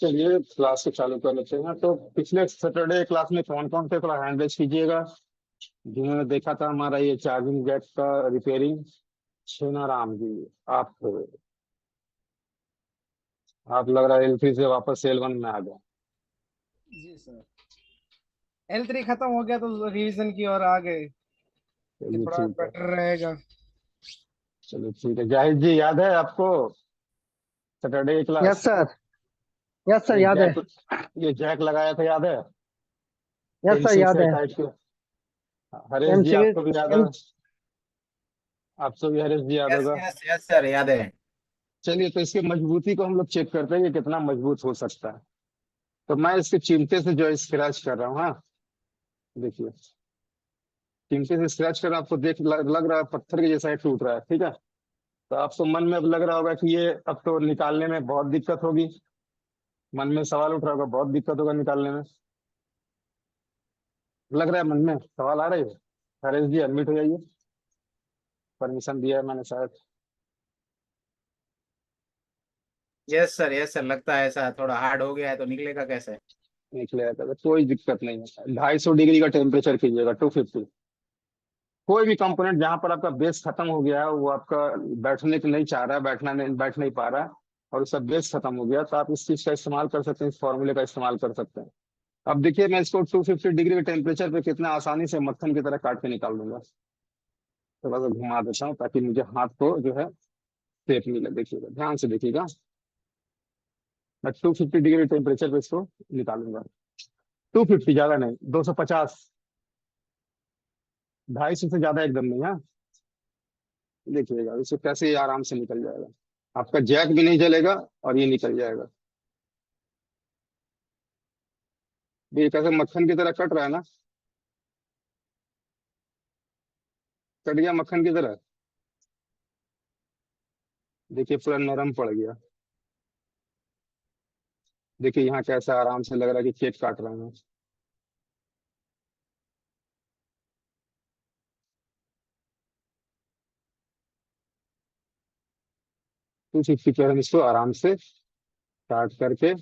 चलिए क्लास को चालू कर लेते हैं। तो पिछले सैटरडे क्लास में कौन कौन थे, थोड़ा हैंड रेज कीजिएगा जिन्होंने देखा था हमारा ये चार्जिंग जैक का रिपेयरिंग। छेना राम जी, आप थे। आप लग रहा है L3 से वापस L1 में आ गए। जी सर। L3 खत्म हो गया तो रिवीजन की ओर आ गए कि चलिए थोड़ा ठीक है। बेटर रहेगा। चलिए ठीक है। जाहिद जी, याद है आपको सैटरडे की yes class? Sir. Yes sir ये याद है। जैक ये जैक लगाया था, याद है? यस सर पेंसिल याद से है। टाइप के। हरेश जी, एमसीक्यू आपको भी याद एम होगा। आपको भी हरेश जी याद यस होगा। यस यस सर, याद है। चलिए, तो इसकी मजबूती को हम लोग चेक करते हैं कि कितना मजबूत हो सकता है। तो मैं इसके चिमटे से जो स्क्रैच कर रहा हूँ, हाँ देखिए, चिमटे से स्क्रैच कर रहा हूं, आपको देख लग रहा है पत्थर के जैसा ही टूट रहा है, ठीक है। तो आपको मन में अब लग रहा होगा कि ये अब तो निकालने में बहुत दिक्कत होगी। मन में सवाल उठ रहा होगा, बहुत दिक्कत होगा निकालने में। लग रहा है मन में सवाल आ रही है? हरेश जी एडमिट हो जाइए, परमिशन दिया है मैंने शायद। यस सर, लगता है ऐसा थोड़ा हार्ड हो गया है तो निकलेगा कैसे? निकले आता है, कोई दिक्कत नहीं है। 250 डिग्री का टेम्परेचर कीजिएगा, 250। कोई भी कंपोनेंट जहां पर आपका बेस खत्म हो गया है, वो आपका बैठने को नहीं चाह रहा है, बैठ नहीं पा रहा है, और उसका बेस खत्म हो गया, तो आप इस चीज का इस्तेमाल कर सकते हैं, इस फॉर्मूले का इस्तेमाल कर सकते हैं। अब देखिए, मैं इसको 250 डिग्री के टेम्परेचर पे कितना आसानी से मक्खन की तरह काट के निकाल दूंगा। थोड़ा सा घुमा देता हूँ ताकि मुझे हाथ को जो है सेफ मिले। देखिएगा, ध्यान से देखिएगा। मैं 250 डिग्री टेम्परेचर पे इसको निकालूंगा। 250, ज्यादा नहीं, 250। 250 से ज्यादा एकदम नहीं, हाँ। देखिएगा इसको कैसे ये आराम से निकल जाएगा। आपका जैक भी नहीं जलेगा और ये निकल जाएगा। ये कैसे मक्खन की तरह कट रहा है ना? कट गया मक्खन की तरह। देखिए पूरा नरम पड़ गया। देखिए यहाँ कैसा आराम से लग रहा है कि केक काट रहे हैं। 250 पे हम इसको आराम से काट करके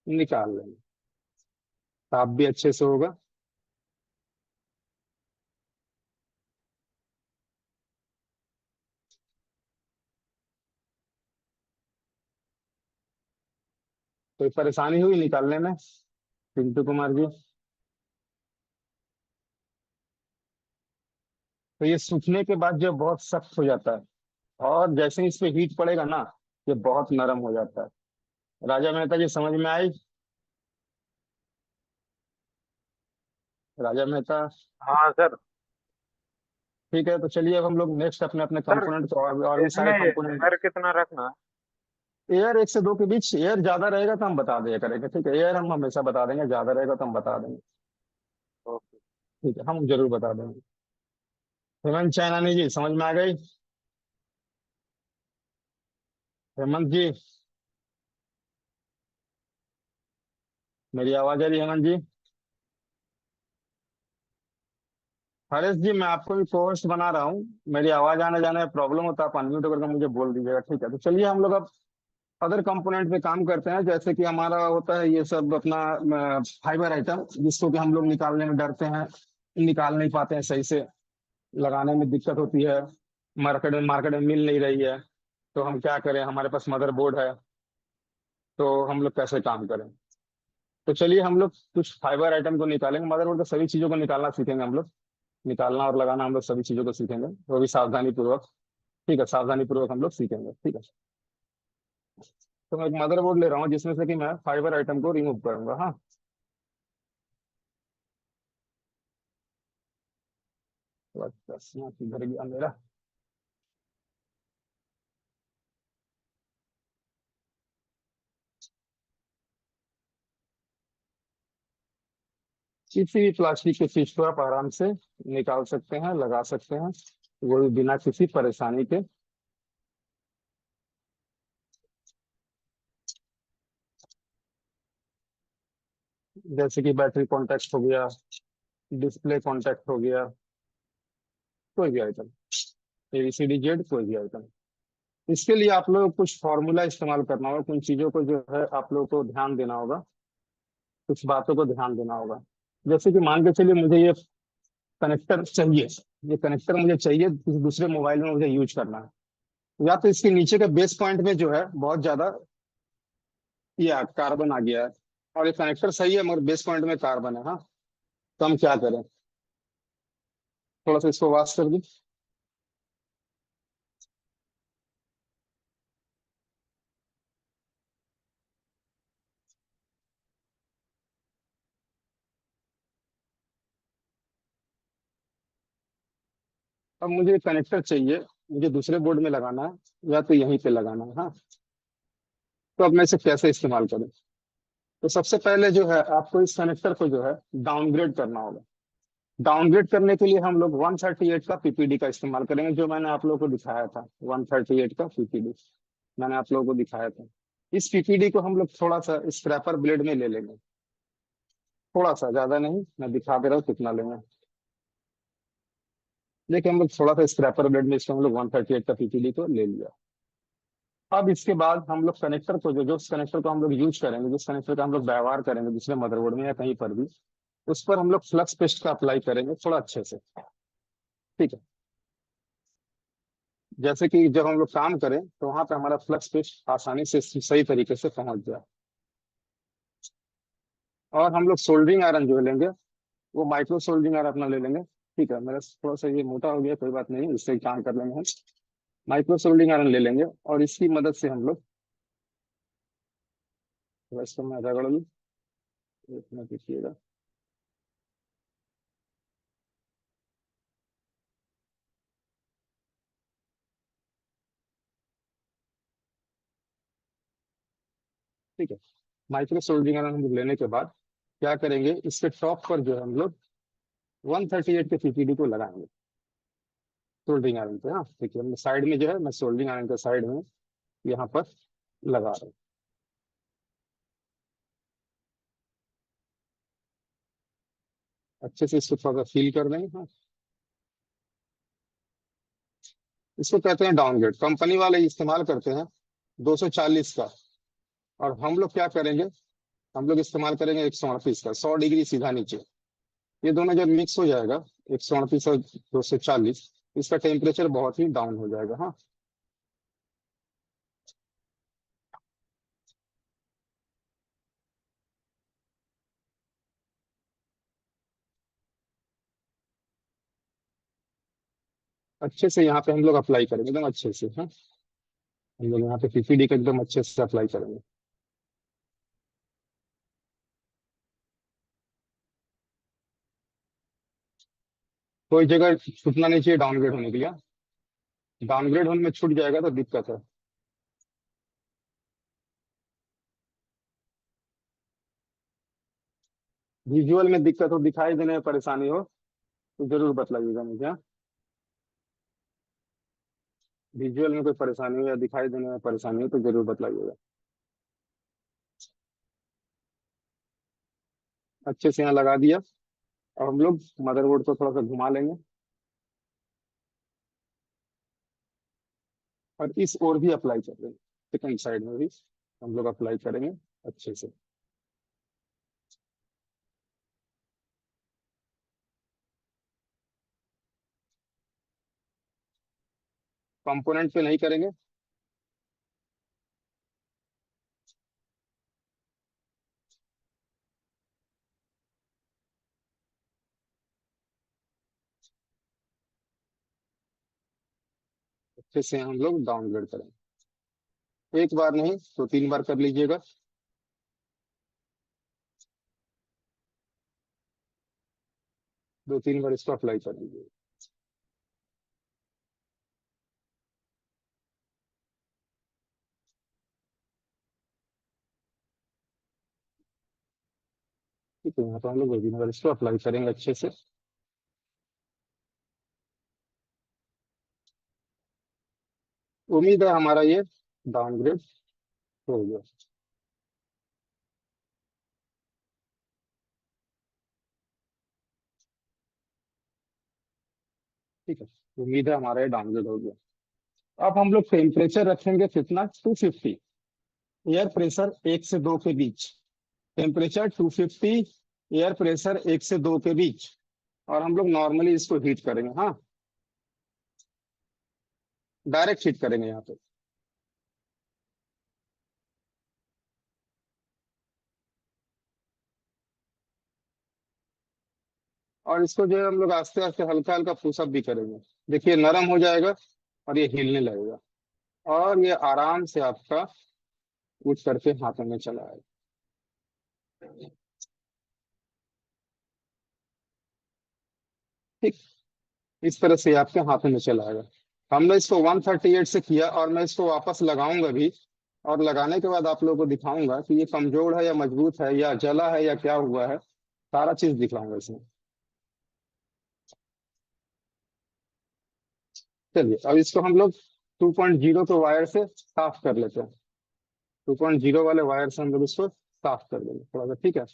निकाल लेंगे। साफ भी अच्छे से होगा। कोई परेशानी हुई निकालने में पिंटू कुमार जी? तो ये सूखने के बाद जो बहुत सख्त हो जाता है, और जैसे ही इस पे हीट पड़ेगा ना, ये बहुत नरम हो जाता है। राजा मेहता जी, समझ में आई? राजा मेहता। हाँ सर। ठीक है, तो चलिए अब हम लोग नेक्स्ट अपने अपने सर कंपोनेंट को और भी सारे इसमें कंपोनेंट। एयर कितना रखना है? एयर 1 से 2 के बीच। एयर ज्यादा रहेगा तो हम बता दिया करेंगे, ठीक है। एयर हम हमेशा बता देंगे, ज्यादा रहेगा तो हम बता देंगे। ओके। ठीक है, हम जरूर बता देंगे। हेमंत चाइनानी जी, समझ में आ गई? हेमंत जी, मेरी आवाज आ रही है हेमंत जी? हरेश जी, मैं आपको भी कोहोस्ट बना रहा हूँ। मेरी आवाज आने जाने में प्रॉब्लम होता है, आप अनम्यूट करके मुझे बोल दीजिएगा, ठीक है। तो चलिए हम लोग अब अदर कंपोनेंट पे काम करते हैं। जैसे कि हमारा होता है ये सब अपना फाइबर आइटम, जिसको कि हम लोग निकालने में डरते हैं, निकाल नहीं पाते हैं सही से, लगाने में दिक्कत होती है, मार्केट में मिल नहीं रही है। तो हम क्या करें, हमारे पास मदरबोर्ड है, तो हम लोग कैसे काम करें? तो चलिए हम लोग कुछ फाइबर आइटम को निकालेंगे। मदरबोर्ड के सभी चीजों को निकालना सीखेंगे हम लोग। निकालना और लगाना हम लोग सभी चीजों को सीखेंगे, वो भी सावधानी पूर्वक। ठीक है, सावधानी पूर्वक हम लोग सीखेंगे, ठीक है। तो मैं एक मदरबोर्ड ले रहा हूँ जिसमें से कि मैं फाइबर आइटम को रिमूव करूंगा, हाँ। तो बस यहाँ किधर गया मेरा? किसी भी प्लास्टिक की चीज को आप आराम से निकाल सकते हैं, लगा सकते हैं, वो भी बिना किसी परेशानी के। जैसे कि बैटरी कॉन्टेक्ट हो गया, डिस्प्ले कॉन्टेक्ट हो गया, कोई भी आइटम, ABCD जेड कोई भी आइटम। इसके लिए आप लोग कुछ फॉर्मूला इस्तेमाल करना होगा, कुछ चीजों को जो है आप लोगों को ध्यान देना होगा, कुछ बातों को ध्यान देना होगा। जैसे कि मान के चलिए मुझे ये कनेक्टर चाहिए, ये कनेक्टर मुझे चाहिए किसी दूसरे मोबाइल में मुझे यूज करना है। या तो इसके नीचे के बेस पॉइंट में जो है बहुत ज्यादा ये कार्बन आ गया है, और ये कनेक्टर सही है मगर बेस पॉइंट में कार्बन है। हाँ, तो हम क्या करें, थोड़ा सा इसको वाश कर दी। अब मुझे कनेक्टर चाहिए, मुझे दूसरे बोर्ड में लगाना है या तो यहीं पे लगाना है। हाँ, तो अब मैं इसे कैसे इस्तेमाल करूँ? तो सबसे पहले जो है आपको इस कनेक्टर को जो है डाउनग्रेड करना होगा। डाउनग्रेड करने के लिए हम लोग 138 का पीपीडी का इस्तेमाल करेंगे, जो मैंने आप लोगों को दिखाया था। 138 का पीपीडी मैंने आप लोगों को दिखाया था। इस पीपीडी को हम लोग थोड़ा सा स्क्रैपर ब्लेड में ले लेंगे, थोड़ा सा, ज्यादा नहीं, मैं दिखा दे रहा हूँ कितना लेंगे। देखिए हम लोग थोड़ा सा स्क्रैपर ब्लेड में इसको हम लोग 138 का पीपीडी को ले लिया। अब इसके बाद हम लोग कनेक्टर को जो जो कनेक्टर को हम लोग यूज करेंगे, जिस कनेक्टर का हम लोग व्यवहार करेंगे दूसरे मदरबोर्ड में या कहीं पर भी, उस पर हम लोग फ्लक्स पेस्ट का अप्लाई करेंगे थोड़ा अच्छे से। ठीक है, जैसे कि जब हम लोग काम करें तो वहां पे हमारा फ्लक्स पेस्ट आसानी से सही तरीके से पहुंच जाए। और हम लोग सोल्डरिंग आयरन जो लेंगे वो माइक्रो सोल्डरिंग आयरन अपना ले लेंगे। ठीक है, मेरा थोड़ा सा ये मोटा हो गया, कोई बात नहीं, इससे ही काम कर लेंगे हम। माइक्रो सोल्डरिंग आयरन ले लेंगे और इसकी मदद से हम लोग थोड़ा इसको मैं रगड़ लूँ, एक मिनट रुकिएगा। ठीक है, माइक्रो सोल्डरिंग आयरन हम लोग लेने के बाद क्या करेंगे, इसके टॉप पर जो है हम लोग 138 के पीपीडी को लगाएंगे सोल्डरिंग आयरन पे। हाँ देखिए, हम साइड में जो है, मैं सोल्डरिंग आयरन के साइड में यहाँ पर लगा रहा हूँ। अच्छे से इसको थोड़ा सा फील कर देंगे। हाँ, इसको कहते हैं डाउनग्रेड, कंपनी वाले इस्तेमाल करते हैं 240 का, और हम लोग क्या करेंगे, हम लोग इस्तेमाल करेंगे 138 का, 100 डिग्री सीधा नीचे। ये दोनों जब मिक्स हो जाएगा, 138 और 240, इसका टेम्परेचर बहुत ही डाउन हो जाएगा। हाँ, अच्छे से यहाँ पे हम लोग अप्लाई करेंगे एकदम अच्छे से। हाँ, हम लोग यहाँ पे पीपीडी का एकदम अच्छे से अप्लाई करेंगे। कोई जगह छूटना नहीं चाहिए डाउनग्रेड होने के लिए। डाउनग्रेड होने में छूट जाएगा तो दिक्कत है। विजुअल में दिक्कत हो, दिखाई देने में परेशानी हो तो जरूर बतलाइएगा मुझे। हाँ? विजुअल में कोई परेशानी हो या दिखाई देने में परेशानी हो तो जरूर बतलाइएगा। अच्छे से यहाँ लगा दिया, और हम लोग मदरबोर्ड को थोड़ा सा घुमा लेंगे और इस ओर भी अप्लाई कर देंगे, सेकंड साइड में भी हम लोग अप्लाई करेंगे अच्छे से। कंपोनेंट पे नहीं करेंगे। अच्छे से हम लोग डाउनग्रेड करेंगे, एक बार नहीं तो 3 बार कर लीजिएगा। 2-3 बार इसको अप्लाई कर लीजिएगा। ठीक है, यहाँ पर हम लोग 2-3 बार इसको अप्लाई करेंगे अच्छे से। उम्मीद है हमारा ये डाउनग्रेड हो गया। ठीक है, उम्मीद है हमारा ये डाउनग्रेड हो गया। अब हम लोग टेम्परेचर रखेंगे कितना, 250। एयर प्रेशर 1 से 2 के बीच। टेम्परेचर 250, एयर प्रेशर 1 से 2 के बीच। और हम लोग नॉर्मली इसको हीट करेंगे, हाँ, डायरेक्ट हीट करेंगे यहाँ पे। और इसको जो है हम लोग आस्ते आस्ते हल्का हल्का पुशअप भी करेंगे। देखिए नरम हो जाएगा और ये हिलने लगेगा, और ये आराम से आपका उठ करके हाथों में चला आएगा। ठीक, इस तरह से आपके हाथों में चला आएगा। हमने इसको 138 से किया, और मैं इसको वापस लगाऊंगा भी। और लगाने के बाद आप लोगों को दिखाऊंगा कि ये कमजोर है या मजबूत है या जला है या क्या हुआ है, सारा चीज दिखाऊंगा इसमें। चलिए अब इसको हम लोग 2.0 के वायर से साफ कर लेते हैं। 2.0 वाले वायर से हम लोग इसको साफ कर देंगे थोड़ा सा, ठीक है।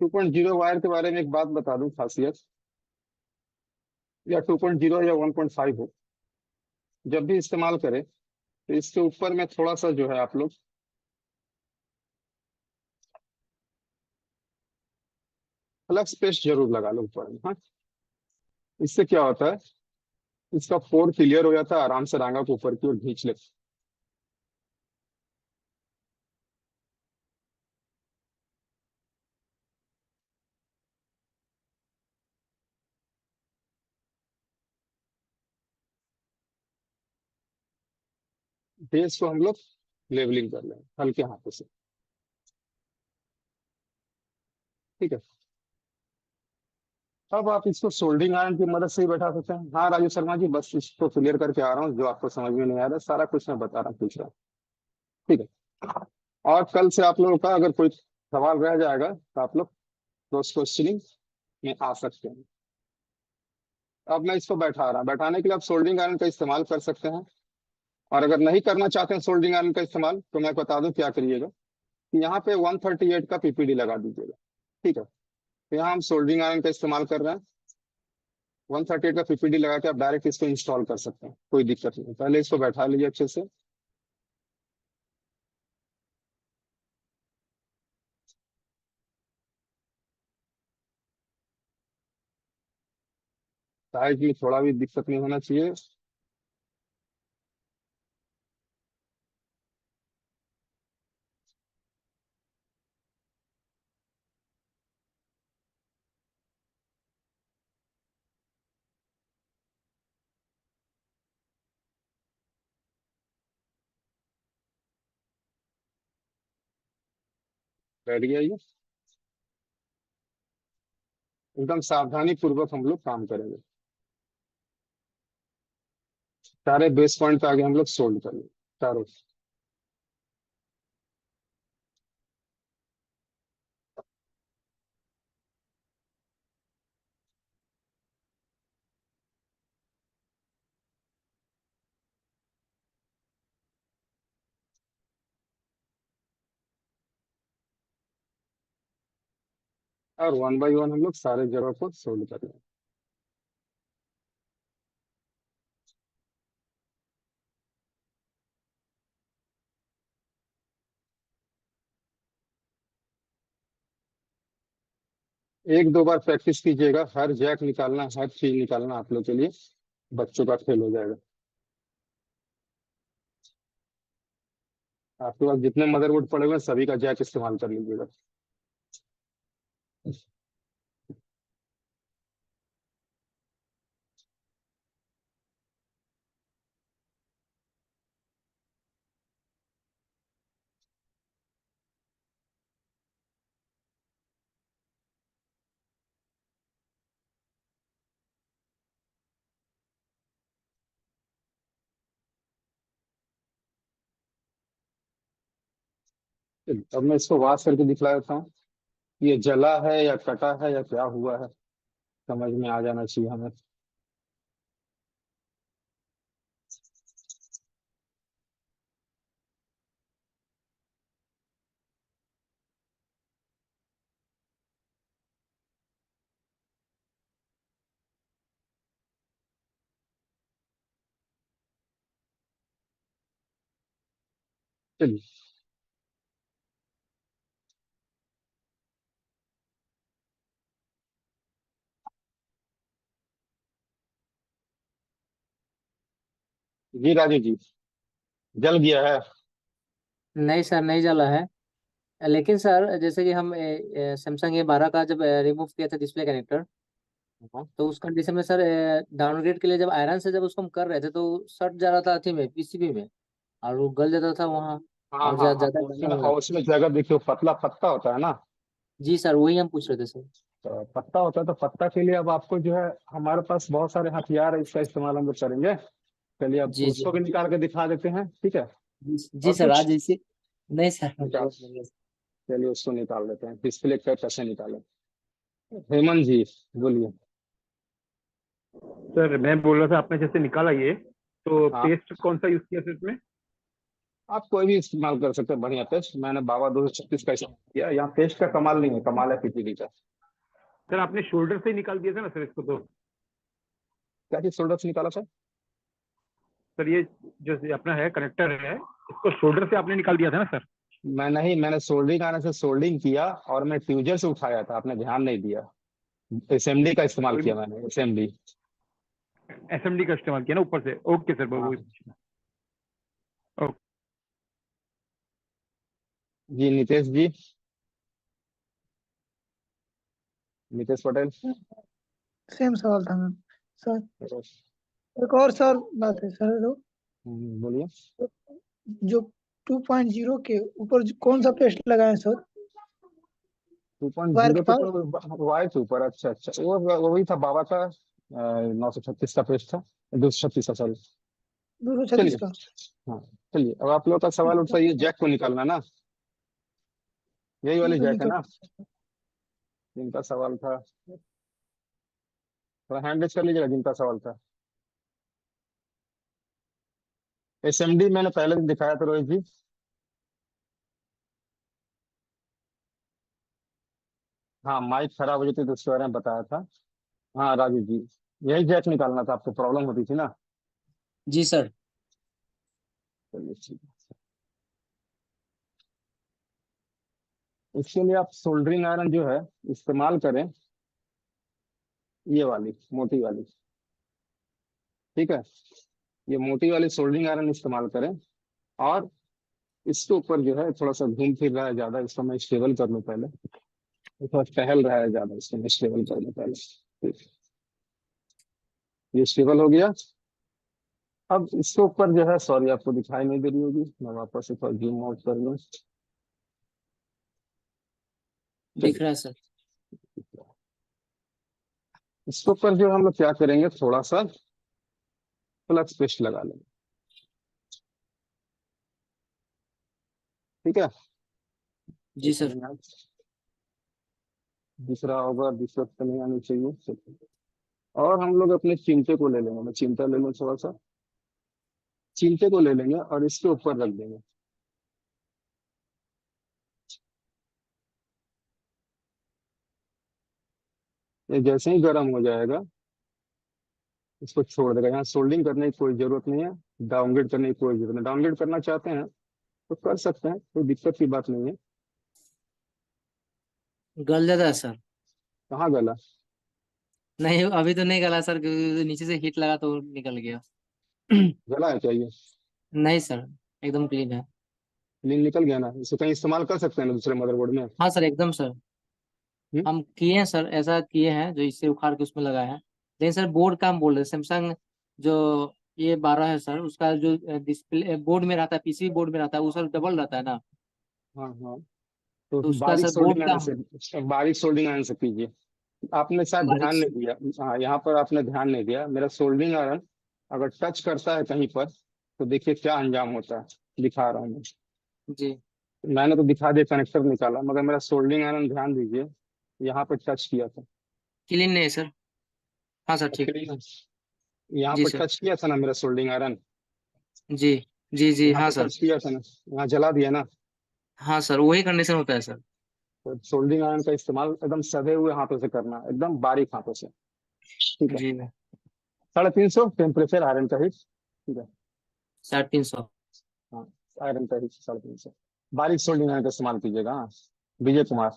2.0 वायर के बारे में एक बात बता दूं, खासियत, या 2.0 या 1.5 हो, जब भी इस्तेमाल करें तो इसके ऊपर में थोड़ा सा जो है आप लोग फ्लक्स पेस्ट जरूर लगा लो ऊपर में, हाँ। इससे क्या होता है, इसका पोर क्लियर हो जाता है, आराम से रांगा को ऊपर की ओर खींच ले। बेस को हम लोग लेवलिंग कर लें हल्के हाथों से, ठीक है। अब आप इसको सोल्डिंग आयरन की मदद से ही बैठा सकते हैं। हाँ राजू शर्मा जी, बस इसको क्लियर करके आ रहा हूँ, जो आपको समझ में नहीं आ रहा सारा कुछ मैं बता रहा हूँ, पूछ रहा हूँ, ठीक है। और कल से आप लोगों का अगर कोई सवाल रह जाएगा तो आप लोग क्रॉस क्वेश्चनिंग में आ सकते हैं। अब मैं इसको बैठा रहा, बैठाने के लिए आप सोल्डिंग आयरन का इस्तेमाल कर सकते हैं। और अगर नहीं करना चाहते हैं सोल्डिंग आयरन का इस्तेमाल, तो मैं बता दूं क्या करिएगा कि यहाँ पे 138 का पीपीडी लगा दीजिएगा, ठीक है। तो यहाँ हम सोल्डिंग आयरन का इस्तेमाल कर रहे हैं। 138 का पीपीडी लगा के आप डायरेक्ट इसको इंस्टॉल कर सकते हैं, कोई दिक्कत नहीं। पहले इसको बैठा लीजिए अच्छे से। साइज में थोड़ा भी दिक्कत नहीं होना चाहिए। बैठ गया ये। एकदम सावधानी पूर्वक हम लोग काम करेंगे। सारे बेस पॉइंट पे आगे हम लोग सोल्ड करेंगे, चारों। और 1 बाय 1 हम लोग सारे जगह को सोल्ड करेंगे। एक दो बार प्रैक्टिस कीजिएगा, हर जैक निकालना, हर चीज निकालना आप लोग के लिए बच्चों का खेल हो जाएगा। आपके पास जितने मदरबोर्ड पड़े हुए हैं सभी का जैक इस्तेमाल कर लीजिएगा। अब मैं इसको वॉश करके दिखला देता हूँ। ये जला है या कटा है या क्या हुआ है, समझ में आ जाना चाहिए हमें। चलिए। जी राजू जी, जल गया है। नहीं सर, नहीं जला है। लेकिन सर जैसे कि हम सैमसंग A12 का जब रिमूव किया था डिस्प्ले कनेक्टर, हाँ तो उस कंडीशन में सर डाउनग्रेड के लिए जब आयरन से जब उसको हम कर रहे थे तो सट जा रहा था अथी में, पीसीबी में, और वो गल जाता था वहाँ, हाँ और हाँ हाँ, ज्यादा उसमें गंदा हो रहा और था। उसमें जगह देखियो, पतला पत्ता होता है ना। जी सर, वही हम पूछ रहे थे सर। तो पत्ता होता है, तो पत्ता के लिए अब आपको जो है, हमारे पास बहुत सारे हथियार है, इसका इस्तेमाल हम लोग करेंगे। चलिए अब जी जी। उसको भी निकाल के दिखा देते हैं, ठीक है। जी और सर, कुछ आज इसी। नहीं सर, निकाल, जरूरत नहीं है। चलिए उसको निकाल देते हैं, डिस्प्ले का कैसे निकालें। हेमंत जी, बोलिए। सर मैं बोल रहा था, आपने जैसे निकाला ये, तो हाँ, पेस्ट कौन सा यूज किया सर इसमें? आप कोई भी इस्तेमाल कर सकते हैं, बढ़िया पेस्ट। मैंने बाबा 236 का इस्तेमाल किया। यहाँ पेस्ट का कमाल नहीं है, कमाल है पीपीडी का। सर आपने शोल्डर से ही निकाल दिया था ना सर इसको तो? क्या चीज शोल्डर से निकाला था? सर ये जो अपना है कनेक्टर है, इसको शोल्डर से आपने निकाल दिया था ना सर? मैं नहीं, मैंने सोल्डरिंग आने से सोल्डरिंग किया, और मैं ट्यूजर से उठाया था, आपने ध्यान नहीं दिया। एसएमडी का इस्तेमाल किया मैंने, एसएमडी। एसएमडी का इस्तेमाल किया ना ऊपर से? ओके सर, हाँ वो ओके। जी, नितेश जी, नितेश पटेल। सेम सवाल था मैम। सर एक और सर बात है सर, बोलिए। जो 2.0 के ऊपर कौन सा पेस्ट लगाए sir? Two point wire zero के पे पास तो वाई के ऊपर, अच्छा अच्छा, वो वही था बाबा का। 936 का पेज था, 236 का, सॉरी। 236 चलिए। का। हाँ, चलिए अब आप लोग का सवाल उठता है, ये जैक को निकालना ना, यही ये वाली तो जैक है निकल। ना, जिनका सवाल था। थोड़ा हैंड रेज कर लीजिएगा, जिनका सवाल था। एसएमडी मैंने पहले भी दिखाया था रोहित जी। हाँ, माइक खराब हो जाती तो उसके बारे में बताया था। हाँ राजू जी, यही जैक निकालना था, आपको प्रॉब्लम होती थी ना। जी सर। चलिए ठीक है। इसके लिए आप सोल्डरिंग आयरन जो है इस्तेमाल करें, ये वाली मोटी वाली, ठीक है। ये मोटी वाली सोल्डरिंग आयरन इस्तेमाल करें। और इसके ऊपर जो है थोड़ा सा घूम फिर रहा है ज्यादा, इसको मैं स्टेबल कर लूँ पहले। ये थोड़ा टहल रहा है ज्यादा, इसको मैं स्टेबल कर लूँ पहले। ठीक। ये स्टेबल हो गया। अब इसके ऊपर जो है, सॉरी आपको दिखाई नहीं दे रही होगी, मैं वापस से थोड़ा जूम आउट कर लूँ। दिख चलिए, रहा है सर। इसके ऊपर जो हम लोग क्या करेंगे, थोड़ा सा फ्लक्स पेस्ट लगा लेंगे, ठीक है। जी एक सर। मिनट, दूसरा होगा, दूसरा तो नहीं आनी चाहिए, चलिए। और हम लोग अपने चिमटे को ले लेंगे, मैं चिमटा ले लूँ थोड़ा सा। चिमटे को ले लेंगे और इसके ऊपर रख देंगे। ये जैसे ही गर्म हो जाएगा, इसको छोड़ देगा। यहाँ सोल्डिंग करने की कोई जरूरत नहीं है, डाउनग्रेड करने की कोई जरूरत नहीं। डाउनग्रेड करना चाहते हैं तो कर सकते हैं, कोई दिक्कत की बात नहीं है। गल जाता है सर? कहाँ गला? नहीं, अभी तो नहीं गला सर, क्योंकि नीचे से हीट लगा तो निकल गया। गला है क्या ये? नहीं सर, एकदम क्लीन है। लिंक निकल गया ना, इसको कहीं इस्तेमाल कर सकते हैं ना दूसरे मदरबोर्ड में। हाँ सर, एकदम सर। हम्म? हम किए हैं सर, ऐसा किए हैं जो इससे उखाड़ के उसमें लगाए हैं। लेकिन सर बोर्ड का हम बोल रहे हैं, सैमसंग जो A12 है सर, उसका जो डिस्प्ले बोर्ड में रहता है, पीसीबी बोर्ड में रहता है, वो सर डबल रहता है ना। हाँ हाँ, तो तो उसका बारीक सर बोर्ड सोल्डिंग का आने से, बारीक सोल्डिंग आने से कीजिए। आपने शायद बारीक। ध्यान नहीं दिया। हाँ, यहाँ पर आपने ध्यान नहीं दिया, मेरा सोल्डिंग आयरन अगर टच करता है कहीं पर, तो देखिए क्या अंजाम होता है। दिखा रहा हूँ मैं। जी। मैंने तो दिखा दिया, कनेक्टर निकाला, मगर मेरा सोल्डिंग आयरन ध्यान दीजिए, यहाँ पर टच किया था। क्लीन नहीं है सर। हाँ सर, ठीक। एक्चुअली यहाँ जी पर सर। टच किया था ना मेरा सोल्डिंग आयरन, जी जी जी। यहाँ हाँ पर सर। टच किया था ना, यहाँ जला दिया ना। हाँ सर, वही कंडीशन होता है सर। तो सोल्डिंग आयरन का इस्तेमाल एकदम सधे हुए हाथों से करना, एकदम बारीक हाथों से, ठीक है। जी। 350 टेम्परेचर आयरन का हीट, ठीक है। 350। हाँ, आयरन का 350। बारीक सोल्डिंग आयरन का इस्तेमाल कीजिएगा। हाँ, विजय कुमार।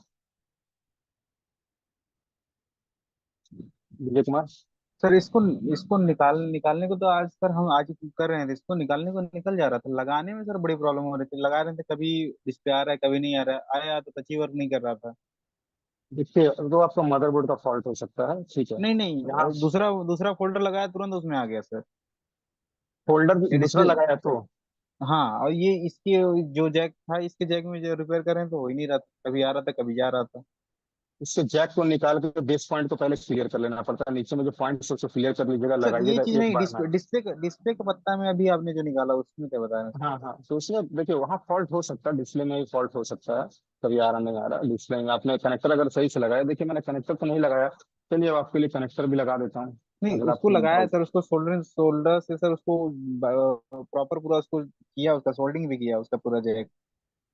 विजय कुमार। सर इसको इसको निकालने को तो आज सर हम आज ही कर रहे थे, इसको निकालने को निकल जा रहा था, लगाने में सर बड़ी प्रॉब्लम हो रही थी। लगा रहे थे, कभी डिस्प्ले आ रहा है कभी नहीं आ रहा है, आया तो टच ही वर्क नहीं कर रहा था। देखिए, तो आपका मदरबोर्ड का फॉल्ट हो सकता है, ठीक है। नहीं नहीं, यहाँ दूसरा दूसरा फोल्डर लगाया तुरंत उसमें आ गया सर। फोल्डर ये दूसरा डिस्प्ले, लगाया तो हाँ, और ये इसकी जो जैक था, इसके जैक में जो रिपेयर करें तो हो ही नहीं रहा था, कभी आ रहा था कभी जा रहा था। इससे जैक को निकाल के बेस पॉइंट को पहले क्लियर कर लेना पड़ता है। नीचे में जो पॉइंट है उसको क्लियर कर लीजिएगा, सर ये लगाइएगा चीज एक नहीं, बार में। डिस्प्ले का पत्ता में अभी आपने जो निकाला उसमें क्या बताया सर? हाँ हाँ, तो उसमें देखिए वहाँ फॉल्ट हो सकता है, डिस्प्ले में भी फॉल्ट हो सकता है। कभी आ रहा नहीं आ रहा डिस्प्ले में। आपने कनेक्टर अगर सही से लगाया, देखिए मैंने कनेक्टर तो नहीं लगाया, चलिए अब आपके लिए कनेक्टर भी लगा देता हूँ। नहीं, अगर उसको आपको लगाया डाउट। सर, उसको सोल्डर से सर उसको प्रॉपर पूरा उसको किया, उसका सोल्डिंग भी किया उसका पूरा जैक,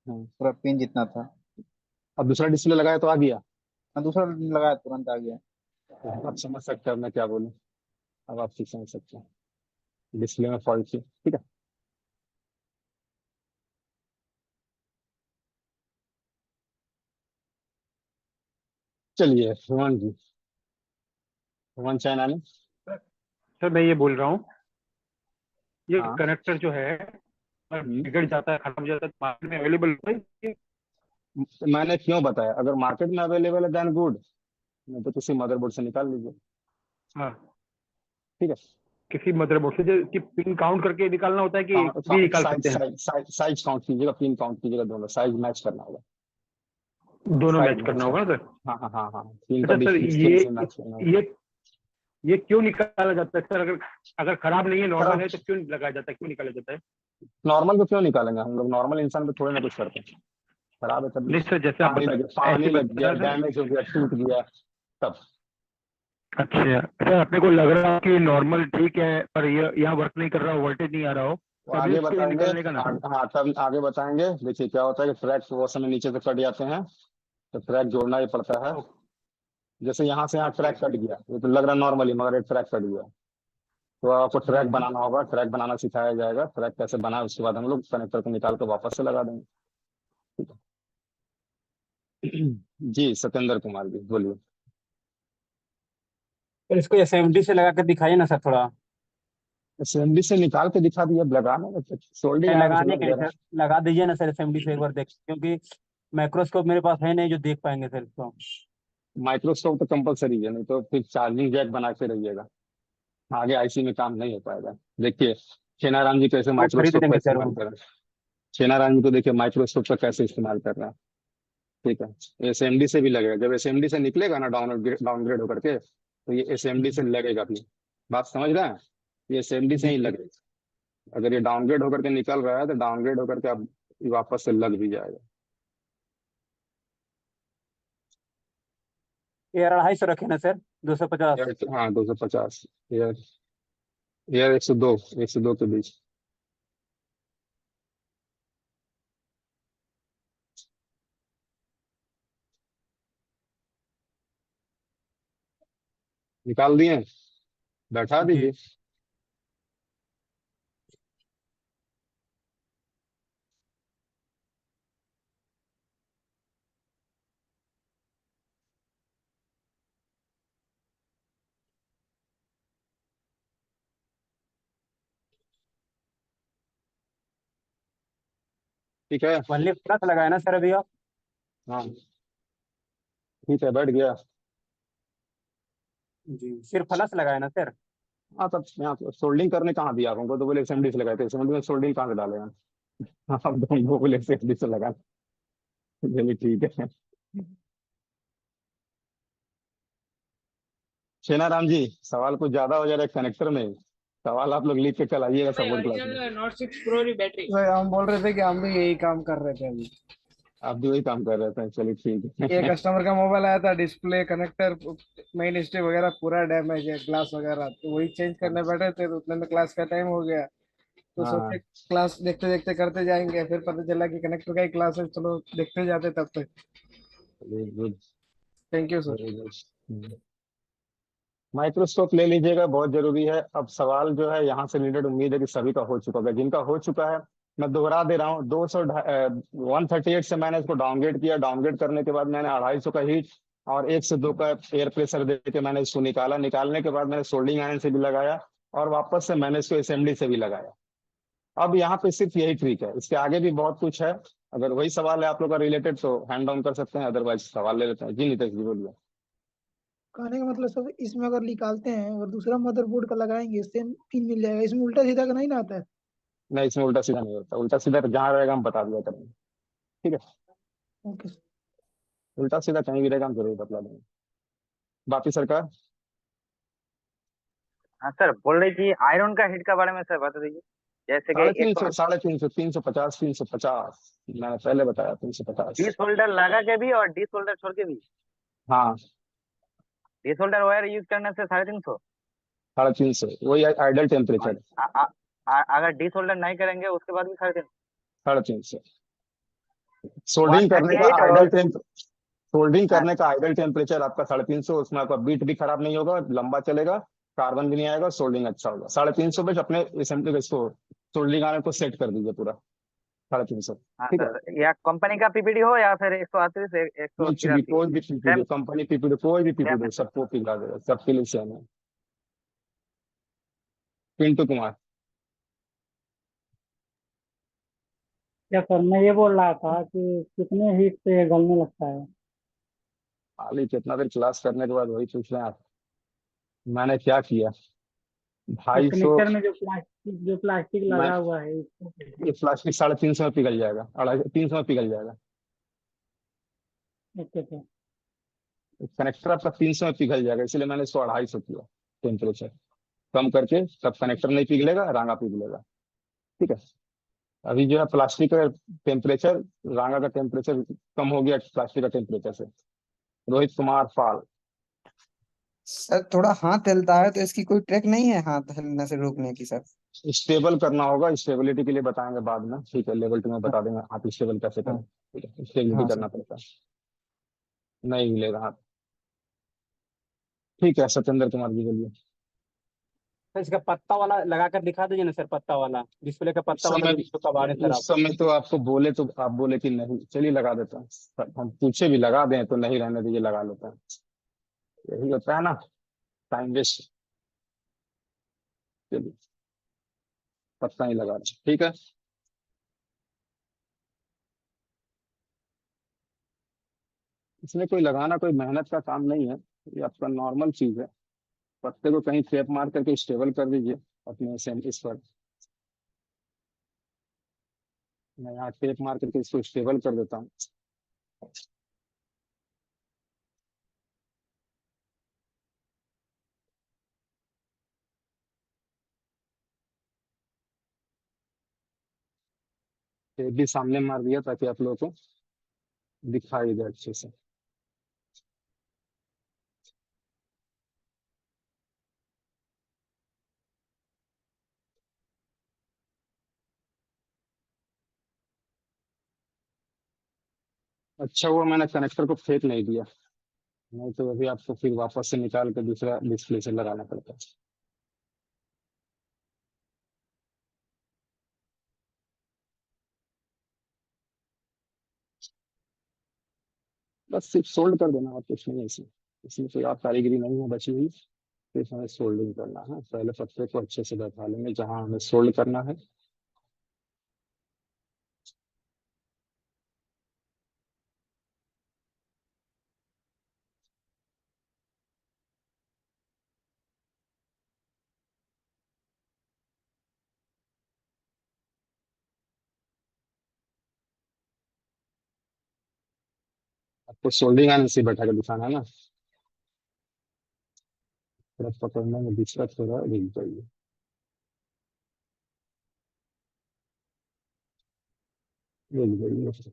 पूरा पिन जितना था। अब दूसरा डिस्प्ले लगाया तो आ गया। हाँ, दूसरा लगाया तुरंत आ गया। आप समझ सकते हैं अब मैं क्या बोलूँ। अब आप ठीक समझ सकते हैं, डिस्प्ले में फॉल्ट थी, ठीक है। चलिए हुमान जी, हुमान चाइनानी। सर मैं ये बोल रहा हूँ, ये हाँ। कनेक्टर जो है अगर हम्म, बिगड़ जाता है, खत्म हो जाता है, तो मार्केट में अवेलेबल है ये? मैंने क्यों बताया, अगर मार्केट में अवेलेबल है देन गुड, नहीं तो किसी मदरबोर्ड से निकाल लीजिए, हाँ, ठीक है। किसी मदरबोर्ड से जो कि पिन काउंट करके निकालना होता है कि एक भी निकाल साइज सकते हैं? साइज साइज साइज काउंट कीजिएगा, पिन काउंट कीजिएगा, दोनों साइज मैच करना होगा। दोनों साइज मैच मैच करना करना। होगा ना सर? हाँ हाँ हाँ हाँ, पिन का अच्छा सर, डिस्टेंस में मैच करना होगा। ये ये क्यों निकाला जाता है सर? अगर अगर खराब नहीं है, नॉर्मल खराब, है, तो क्यों लगाया जाता है, क्यों निकाला जाता है? नॉर्मल को क्यों निकालेंगे हम लोग, नॉर्मल इंसान पे थोड़े ना कुछ करते हैं। खराब है तब। नहीं सर, जैसे आप पानी ऐसे लग गया, बता रहे सर। डैमेज हो गया, टूट गया, तब। अच्छा सर, अपने को लग रहा है कि नॉर्मल ठीक है, पर ये यहाँ वर्क नहीं कर रहा हो, वोल्टेज नहीं आ रहा हो, तो तभी आगे उसके लिए बताएंगे। निकलने का ना। हाँ, तब आगे बताएंगे। देखिए क्या होता है कि ट्रैक वो समय नीचे से कट जाते हैं, तो ट्रैक जोड़ना ही पड़ता है। जैसे यहाँ से यहाँ ट्रैक कट गया, ये तो लग रहा नॉर्मली, मगर एक ट्रैक कट गया, तो आपको ट्रैक बनाना होगा। ट्रैक बनाना सिखाया जाएगा, ट्रैक कैसे बनाए, उसके बाद हम लोग कनेक्टर को निकाल कर वापस से लगा देंगे, ठीक है। जी सत्येंद्र कुमार जी बोलिए। पर इसको एसएमडी से लगा कर दिखाइए ना सर थोड़ा। असेंबली से निकाल के दिखा दिया, लगाने में सोल्डिंग नहीं, आयरन से लगाने लग के लिए जा रहा सर लगा दीजिए ना सर एसएमडी से एक बार देख, क्योंकि माइक्रोस्कोप मेरे पास है नहीं जो देख पाएंगे सर इसको। है। माइक्रोस्कोप तो कंपलसरी है, नहीं तो फिर चार्जिंग जैक बना के रहिएगा, आगे आईसी में काम नहीं हो पाएगा। देखिए छेनाराम जी कैसे वो खरीद माइक्रोस्कोप का लेंगे सर इस्तेमाल वो। कर रहे हैं। छेनाराम जी को देखिए माइक्रोस्कोप का कैसे इस्तेमाल कर रहे हैं, ठीक है। एसएमडी से भी लगेगा, जब एसएमडी से निकलेगा ना डाउनग्रेड होकर के, तो ये एसएमडी से लगेगा भी। बात समझ रहे हैं, ये एसएमडी से जी ही जी। लगेगा। अगर ये डाउनग्रेड होकर के निकल रहा है तो डाउनग्रेड होकर के अब ये वापस से लग भी जाएगा। ये 250 रखे ना सर, 250। हाँ 250। एयर एयर 102, 102 के बीच। निकाल दिए, बैठा जी। दीजिए। ठीक है। वनली प्लस लगाए ना सर अभी आप? हाँ ठीक है, बैठ गया। जी, सिर्फ प्लस लगाए ना सर? हाँ तब यहाँ सोल्डिंग करने कहाँ दिया आप हमको, तो बोले एसएमडी से लगाए थे, एसएमडी में सोल्डिंग कहाँ से डालेगा। हाँ अब दोनों बोले एसएमडी से लगा। चलिए ठीक है। छेनाराम जी, सवाल कुछ ज्यादा हो जा रहा है कनेक्टर में, सवाल आप लोग लिख के कल आइएगा सपोर्ट क्लास में। नोट 6 प्रो की बैटरी। सर हम बोल रहे थे कि हम भी यही काम कर रहे थे अभी। आप भी वही काम कर रहे थे, चलिए ठीक ये है। कस्टमर का मोबाइल आया था, डिस्प्ले कनेक्टर मेन स्ट्रिप वगैरह पूरा डैमेज है, ग्लास वगैरह, तो वही चेंज करने बैठे थे, तो उतने में क्लास का टाइम हो गया, तो सोचे हाँ क्लास देखते देखते करते जाएंगे, फिर पता चला कि कनेक्टर का ही क्लास है, चलो देखते जाते तब तक। Very good, thank you sir. Very good. Microscope ले लीजिएगा, बहुत जरूरी है। अब सवाल जो है यहाँ से रिलेटेड उम्मीद है कि सभी का हो चुका होगा, जिनका हो चुका है मैं दोहरा दे रहा हूँ, 138 से मैंने इसको डाउनग्रेड किया, डाउनग्रेड करने के बाद मैंने 250 का हीट और 1 से 2 का एयर प्रेशर दे के मैंने इसको निकाला, निकालने के बाद मैंने सोल्डिंग आयरन से भी लगाया और वापस से मैंने इसको असेंबली से भी लगाया। अब यहाँ पे सिर्फ यही ट्रिक है, इसके आगे भी बहुत कुछ है। अगर वही सवाल है आप लोग का रिलेटेड तो हैंड डाउन कर सकते हैं, अदरवाइज सवाल ले लेते हैं। जी नितेश जी बोलिए। कहने का मतलब सर इसमें अगर निकालते हैं अगर दूसरा मदरबोर्ड का लगाएंगे सेम पिन मिल जाएगा, इसमें उल्टा सीधा का नहीं ना आता है? नहीं, इसमें उल्टा सीधा नहीं होता, उल्टा सीधा जहाँ रहेगा हम बता दिया करेंगे। ठीक है, ओके सर। उल्टा सीधा कहीं भी रहेगा हम जरूर बतला देंगे। बाकी सरकार। हाँ सर, बोल रही थी आयरन का हिट के बारे में सर बता दीजिए। जैसे कि 350, 350, 350, 350 मैंने पहले बताया, 350। डी सोल्डर लगा के भी और डी सोल्डर छोड़ के भी, हाँ, डी सोल्डर वायर यूज करने से 350। 350 वही आइडल टेम्परेचर। अगर डी सोल्डर नहीं करेंगे उसके बाद भी 350। 350 वन सोल्डरिंग करने थर्टी का एट आइडल और टेम्प सोल्डरिंग हाँ, करने का आइडल टेम्परेचर आपका 350। उसमें आपका बीट भी खराब नहीं होगा, लंबा चलेगा, कार्बन भी नहीं आएगा, सोल्डरिंग अच्छा होगा। 350 पे अपने असेंबली इसको सोल्डरिंग आने को सेट कर दीजिए पूरा 350। हाँ ठीक है, सर, या कंपनी का पीपीडी हो या फिर 138 एक सौ कुछ भी, तिरासी कोई भी पीपीडी, सेम कंपनी पीपीडी, कोई भी सेम पीपीडी है सर। सबको पिघला देगा, सबके लिए सेम है। पिंटू कुमार। क्या सर, मैं ये बोल रहा था कि कितने हीट पे ये गलने लगता है? हाली कितना देर क्लास करने के बाद वही पूछ रहे हैं आप। मैंने क्या किया, ये 250। कनेक्टर में जो प्लास्टिक मैं लगा हुआ है इसको ये प्लास्टिक 350 में पिघल जाएगा, 350 में पिघल जाएगा। Okay sir. कनेक्टर आपका 300 में पिघल जाएगा, इसलिए मैंने इसको 250 किया टेम्परेचर कम करके, तब कनेक्टर नहीं पिघलेगा, रांगा पिघलेगा। ठीक है, अभी जो है प्लास्टिक का टेम्परेचर, रांगा का टेम्परेचर कम हो गया प्लास्टिक का टेम्परेचर से। रोहित कुमार पाल। सर थोड़ा हाथ हिलता है तो इसकी कोई ट्रिक नहीं है हाथ हिलने से रोकने की सर? स्टेबल करना होगा, स्टेबिलिटी के लिए बताएंगे बाद में। ठीक है, लेवल 2 में बता देंगे आप स्टेबल कैसे करें। हाँ ठीक है, स्टेबिलिटी हाँ सर। करना पड़ता है, नहीं मिलेगा हाथ। ठीक है, सत्येंद्र कुमार जी बोलिए। सर इसका पत्ता वाला लगा कर दिखा दीजिए ना सर, पत्ता वाला डिस्प्ले का उस पत्ता वाला समय जो कबाड़ है सर आप। उस समय तो आपको बोले तो आप बोले कि नहीं, चलिए लगा देता हूँ। हम पूछे भी लगा दें तो नहीं, रहने दीजिए, लगा लेता हूँ। यही होता है ना, टाइम वेस्ट। चलिए, पत्ता नहीं लगा रहे, ठीक है। इसमें कोई लगाना कोई मेहनत का काम नहीं है, ये आपका नॉर्मल चीज है। पत्ते को कहीं टेप मार करके स्टेबल कर दीजिए अपने इस पर। मैं यहाँ टेप मार करके इसको स्टेबल कर देता हूँ। टेप भी सामने मार दिया ताकि आप लोगों को दिखाई दे अच्छे से। अच्छा हुआ मैंने कनेक्टर को फेंक नहीं दिया, नहीं तो अभी आपको फिर वापस से निकाल कर दूसरा डिस्प्ले से लगाना पड़ता है। बस सिर्फ सोल्ड कर देना और कुछ नहीं है इसमें। इसमें कोई आप कारीगरी नहीं है बची हुई। सिर्फ हमें सोल्डिंग करना है, पहले पत्ते को अच्छे से बैठा लेंगे जहां हमें सोल्ड करना है। आपको सोल्डिंग आने से बैठा के दिखाना है ना, थोड़ा पकड़ने में दिक्कत हो रहा है, रुक जाइए। रुक जाइए।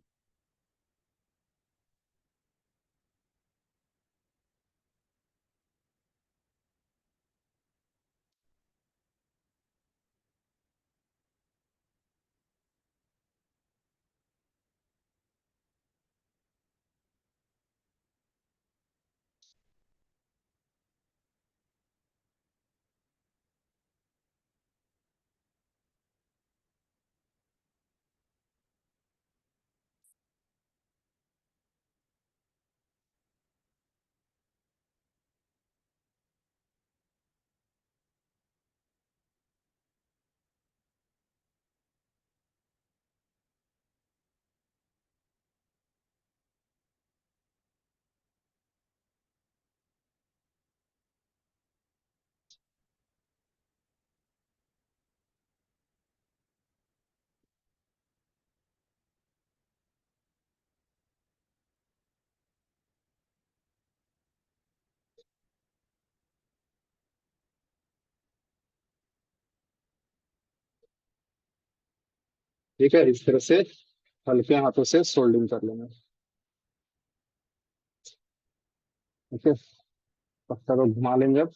ठीक है, इस तरह से हल्के हाथों से सोल्डिंग कर लेंगे। ओके, पत्ता को घुमा लेंगे अब।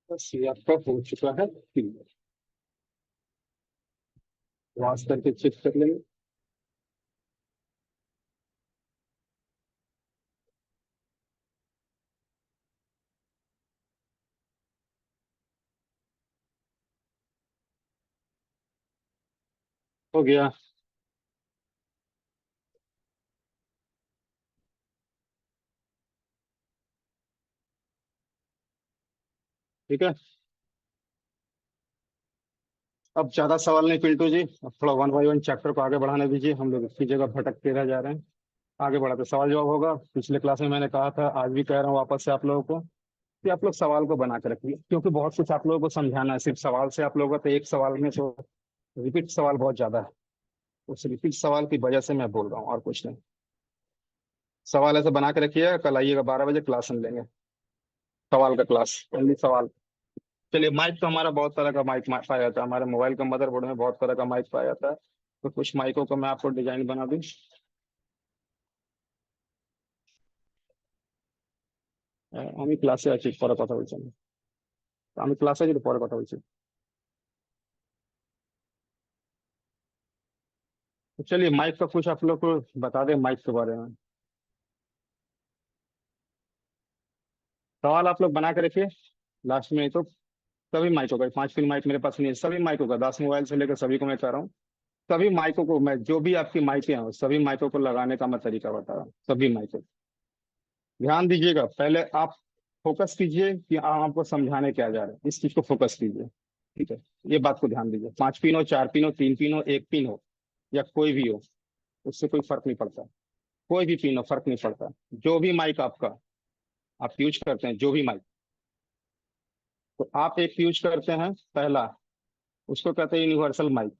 बस ये आपका हो चुका है क्लियर। वॉश करके चेक कर लेंगे। हो गया। ठीक है, अब ज्यादा सवाल नहीं पिंटू जी, अब थोड़ा वन बाई वन चैप्टर को आगे बढ़ाने दीजिए। हम लोग इसी जगह भटकते रह जा रहे हैं। आगे बढ़ाते सवाल जवाब होगा। पिछले क्लास में मैंने कहा था, आज भी कह रहा हूँ वापस से आप लोगों को, कि आप लोग सवाल को बना के रखिए, क्योंकि बहुत कुछ आप लोगों को समझाना है। सिर्फ सवाल से आप लोगों का तो एक सवाल में तो रिपीट सवाल बहुत ज्यादा है। उस रिपीट सवाल की वजह से मैं बोल रहा हूँ, और कुछ नहीं। सवाल ऐसे बना के रखिए, कल आइएगा 12 बजे क्लास में लेंगे सवाल का क्लास, ओनली सवाल। चलिए, माइक तो हमारा बहुत तरह का माइक पाया जाता है। हमारे मोबाइल का मदरबोर्ड में बहुत तरह का माइक पाया जाता है। तो कुछ माइकों को मैं आपको डिजाइन बना दूं। আমি ক্লাসে আছি, পরে কথা বলছি। আমি ক্লাসে আছি, তো পরে কথা বলছি। तो चलिए, माइक का कुछ आप लोग को बता दें माइक के बारे में। सवाल आप लोग बना के रखिए लास्ट में। तो सभी माइकों का 5 पिन माइक मेरे पास नहीं है, सभी माइकों का 10 मोबाइल से लेकर सभी को मैं कह रहा हूँ। सभी माइकों को मैं, जो भी आपकी माइकें हैं सभी माइकों को लगाने का मैं तरीका बता रहा हूँ। सभी माइकों, ध्यान दीजिएगा। पहले आप फोकस कीजिए कि आपको समझाने क्या जा रहा है, इस चीज को फोकस कीजिए। ठीक है, ये बात को ध्यान दीजिए। 5 पिन हो, 4 पिन हो, 3 पिन हो, 1 पिन हो, या कोई भी हो, उससे कोई फर्क नहीं पड़ता। कोई भी पिन हो, फर्क नहीं पड़ता। जो भी माइक आपका आप यूज करते हैं, जो भी माइक, तो आप एक यूज करते हैं पहला, उसको कहते हैं यूनिवर्सल माइक,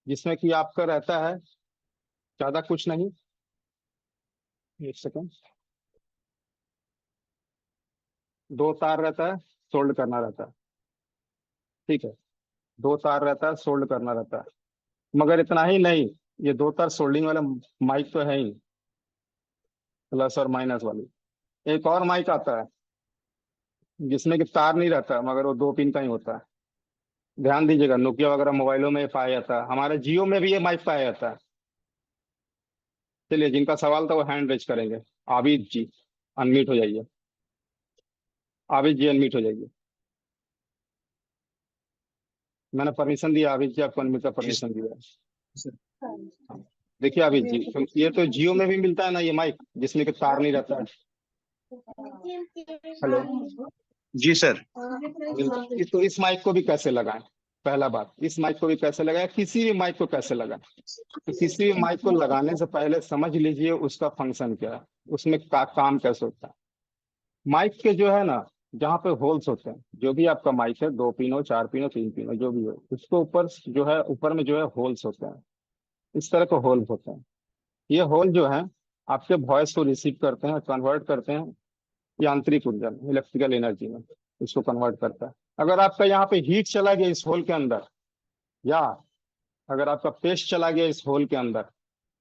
जिसमें कि आपका रहता है ज्यादा कुछ नहीं। एक सेकंड, 2 तार रहता है, सोल्ड करना रहता है। ठीक है, 2 तार रहता है, सोल्ड करना रहता है। मगर इतना ही नहीं, ये 2 तार सोल्डिंग वाला माइक तो है ही, प्लस और माइनस वाली। एक और माइक आता है जिसमें कि तार नहीं रहता, मगर वो 2 पिन का ही होता है। ध्यान दीजिएगा, नोकिया वगैरह मोबाइलों में ये पाया जाता है, हमारे जियो में भी ये माइक पाया जाता है। चलिए, जिनका सवाल था वो हैंड रेज करेंगे। आबिद जी, अनम्यूट हो जाइए। आबिद जी, अनम्यूट हो जाइए। मैंने परमिशन दिया, आबिद जी आपको अनम्यूट का परमिशन दिया है। हाँ। देखिए आबिद जी, तो ये तो जियो में भी मिलता है ना ये माइक, जिसमें कि तार नहीं रहता है। हेलो, जी सर। तो इस माइक को भी कैसे लगाएं? पहला बात, इस माइक को भी कैसे लगाएं, किसी भी माइक को कैसे लगाएं? तो किसी भी माइक को लगाने से पहले समझ लीजिए उसका फंक्शन क्या है, उसमें काम कैसे होता है। माइक के जो है ना, जहाँ पे होल्स होते हैं, जो भी आपका माइक है, 2 पिन हो, 4 पिन हो, 3 पिन हो, जो भी हो, उसको ऊपर जो है, ऊपर में जो है होल्स होते हैं, इस तरह के होल होते हैं। ये होल जो है आपके वॉइस को रिसीव करते हैं, कन्वर्ट करते हैं यांत्रिक ऊर्जा में, इलेक्ट्रिकल एनर्जी में, इसको कन्वर्ट करता है। अगर आपका यहाँ पे हीट चला गया इस होल के अंदर, या अगर आपका पेस्ट चला गया इस होल के अंदर,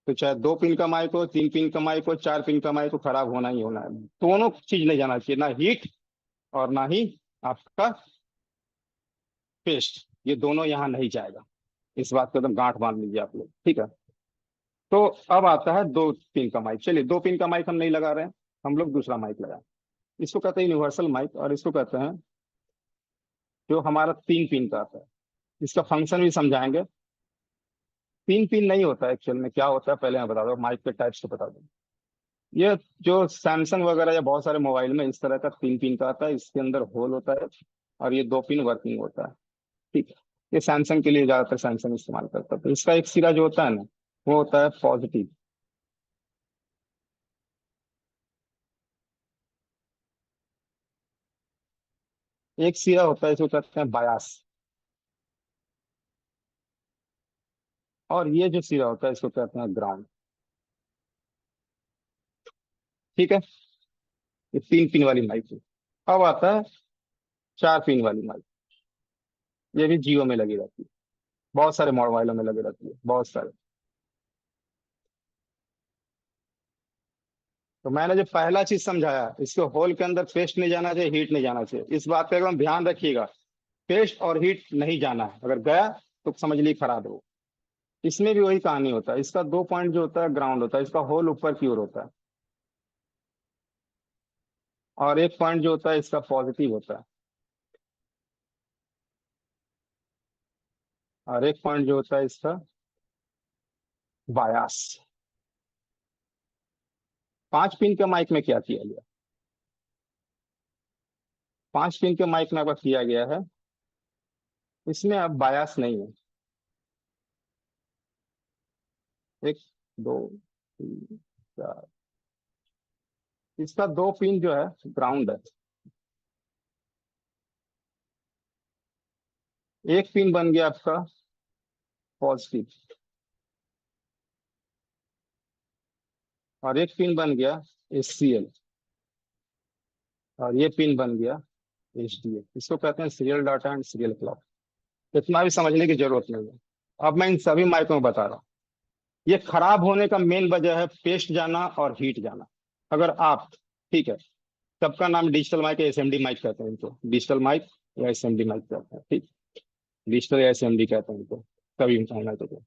तो चाहे 2 पिन का माइक हो, 3 पिन का माइक हो, 4 पिन का माइक हो, खराब होना ही होना है। दोनों चीज नहीं जाना चाहिए, ना हीट और ना ही आपका पेस्ट, ये दोनों यहाँ नहीं जाएगा। इस बात को एकदम गांठ बांध लीजिए आप लोग, ठीक है। तो अब आता है 2 पिन का माइक। चलिए 2 पिन का माइक हम नहीं लगा रहे हैं, हम लोग दूसरा माइक लगाएं। इसको कहते हैं यूनिवर्सल माइक, और इसको कहते हैं जो हमारा 3 पिन का आता है। इसका फंक्शन भी समझाएंगे। 3 पिन नहीं होता है एक्चुअल में, क्या होता है पहले मैं बता दूं, माइक के टाइप्स को बता दूं। ये जो सैमसंग वगैरह या बहुत सारे मोबाइल में इस तरह का 3 पिन का आता है, इसके अंदर होल होता है और ये 2 पिन वर्किंग होता है, ठीक है। ये सैमसंग के लिए ज्यादातर सैमसंग इस्तेमाल करता है। तो इसका एक सिरा जो होता है ना, वो होता है पॉजिटिव, एक सिरा होता है इसको कहते हैं बायास, और ये जो सिरा होता है इसको कहते हैं ग्राउंड, ठीक है। ये 3 पिन वाली माइक है। अब आता है 4 पिन वाली माइक। ये भी जियो में लगी रहती है, बहुत सारे मोबाइलों में लगी रहती है, बहुत सारे। तो मैंने जो पहला चीज समझाया, इसके होल के अंदर पेस्ट नहीं जाना चाहिए, हीट नहीं जाना चाहिए, इस बात का एकदम ध्यान रखिएगा। पेस्ट और हीट नहीं जाना है, अगर गया तो समझ लीजिए खराब हो। इसमें भी वही कहानी होता है। इसका 2 पॉइंट जो होता है ग्राउंड होता है, इसका होल ऊपर की ओर होता है, और 1 पॉइंट जो होता है इसका पॉजिटिव होता है, और 1 पॉइंट जो होता है इसका बायास। 5 पिन के माइक में क्या किया गया, 5 पिन के माइक में आपका किया गया है, इसमें अब बायास नहीं है। 1, 2, 3, 4, इसका 2 पिन जो है ग्राउंड है, 1 पिन बन गया आपका पॉजिटिव, और 1 पिन बन गया HCl, और ये पिन बन गया HDA। इसको कहते हैं serial data and serial clock. इतना भी समझने की जरूरत नहीं है। अब मैं इन सभी माइकों में बता रहा हूँ, ये खराब होने का मेन वजह है पेस्ट जाना और हीट जाना। अगर आप, ठीक है, सबका नाम डिजिटल माइक या SMD माइक कहते हैं इनको, डिजिटल माइक या SMD माइक कहते हैं, ठीक, डिजिटल या SMD कहते हैं इनको सभी माइकों को।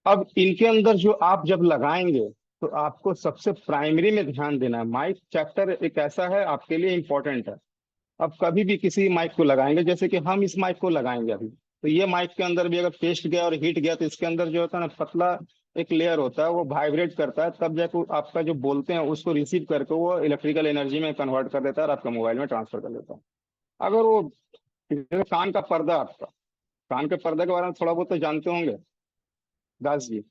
अब इनके अंदर जो आप जब लगाएंगे, तो आपको सबसे प्राइमरी में ध्यान देना है। माइक चैप्टर एक ऐसा है आपके लिए इंपॉर्टेंट है। अब कभी भी किसी माइक को लगाएंगे, जैसे कि हम इस माइक को लगाएंगे अभी, तो ये माइक के अंदर भी अगर पेस्ट गया और हीट गया, तो इसके अंदर जो होता है ना, पतला एक लेयर होता है, वो वाइब्रेट करता है, तब जाके आपका जो बोलते हैं उसको रिसीव करके वो इलेक्ट्रिकल एनर्जी में कन्वर्ट कर देता है और आपका मोबाइल में ट्रांसफर कर देता है। अगर वो जैसे कान का पर्दा, आपका कान के पर्दे के बारे में थोड़ा बहुत तो जानते होंगे दास जी,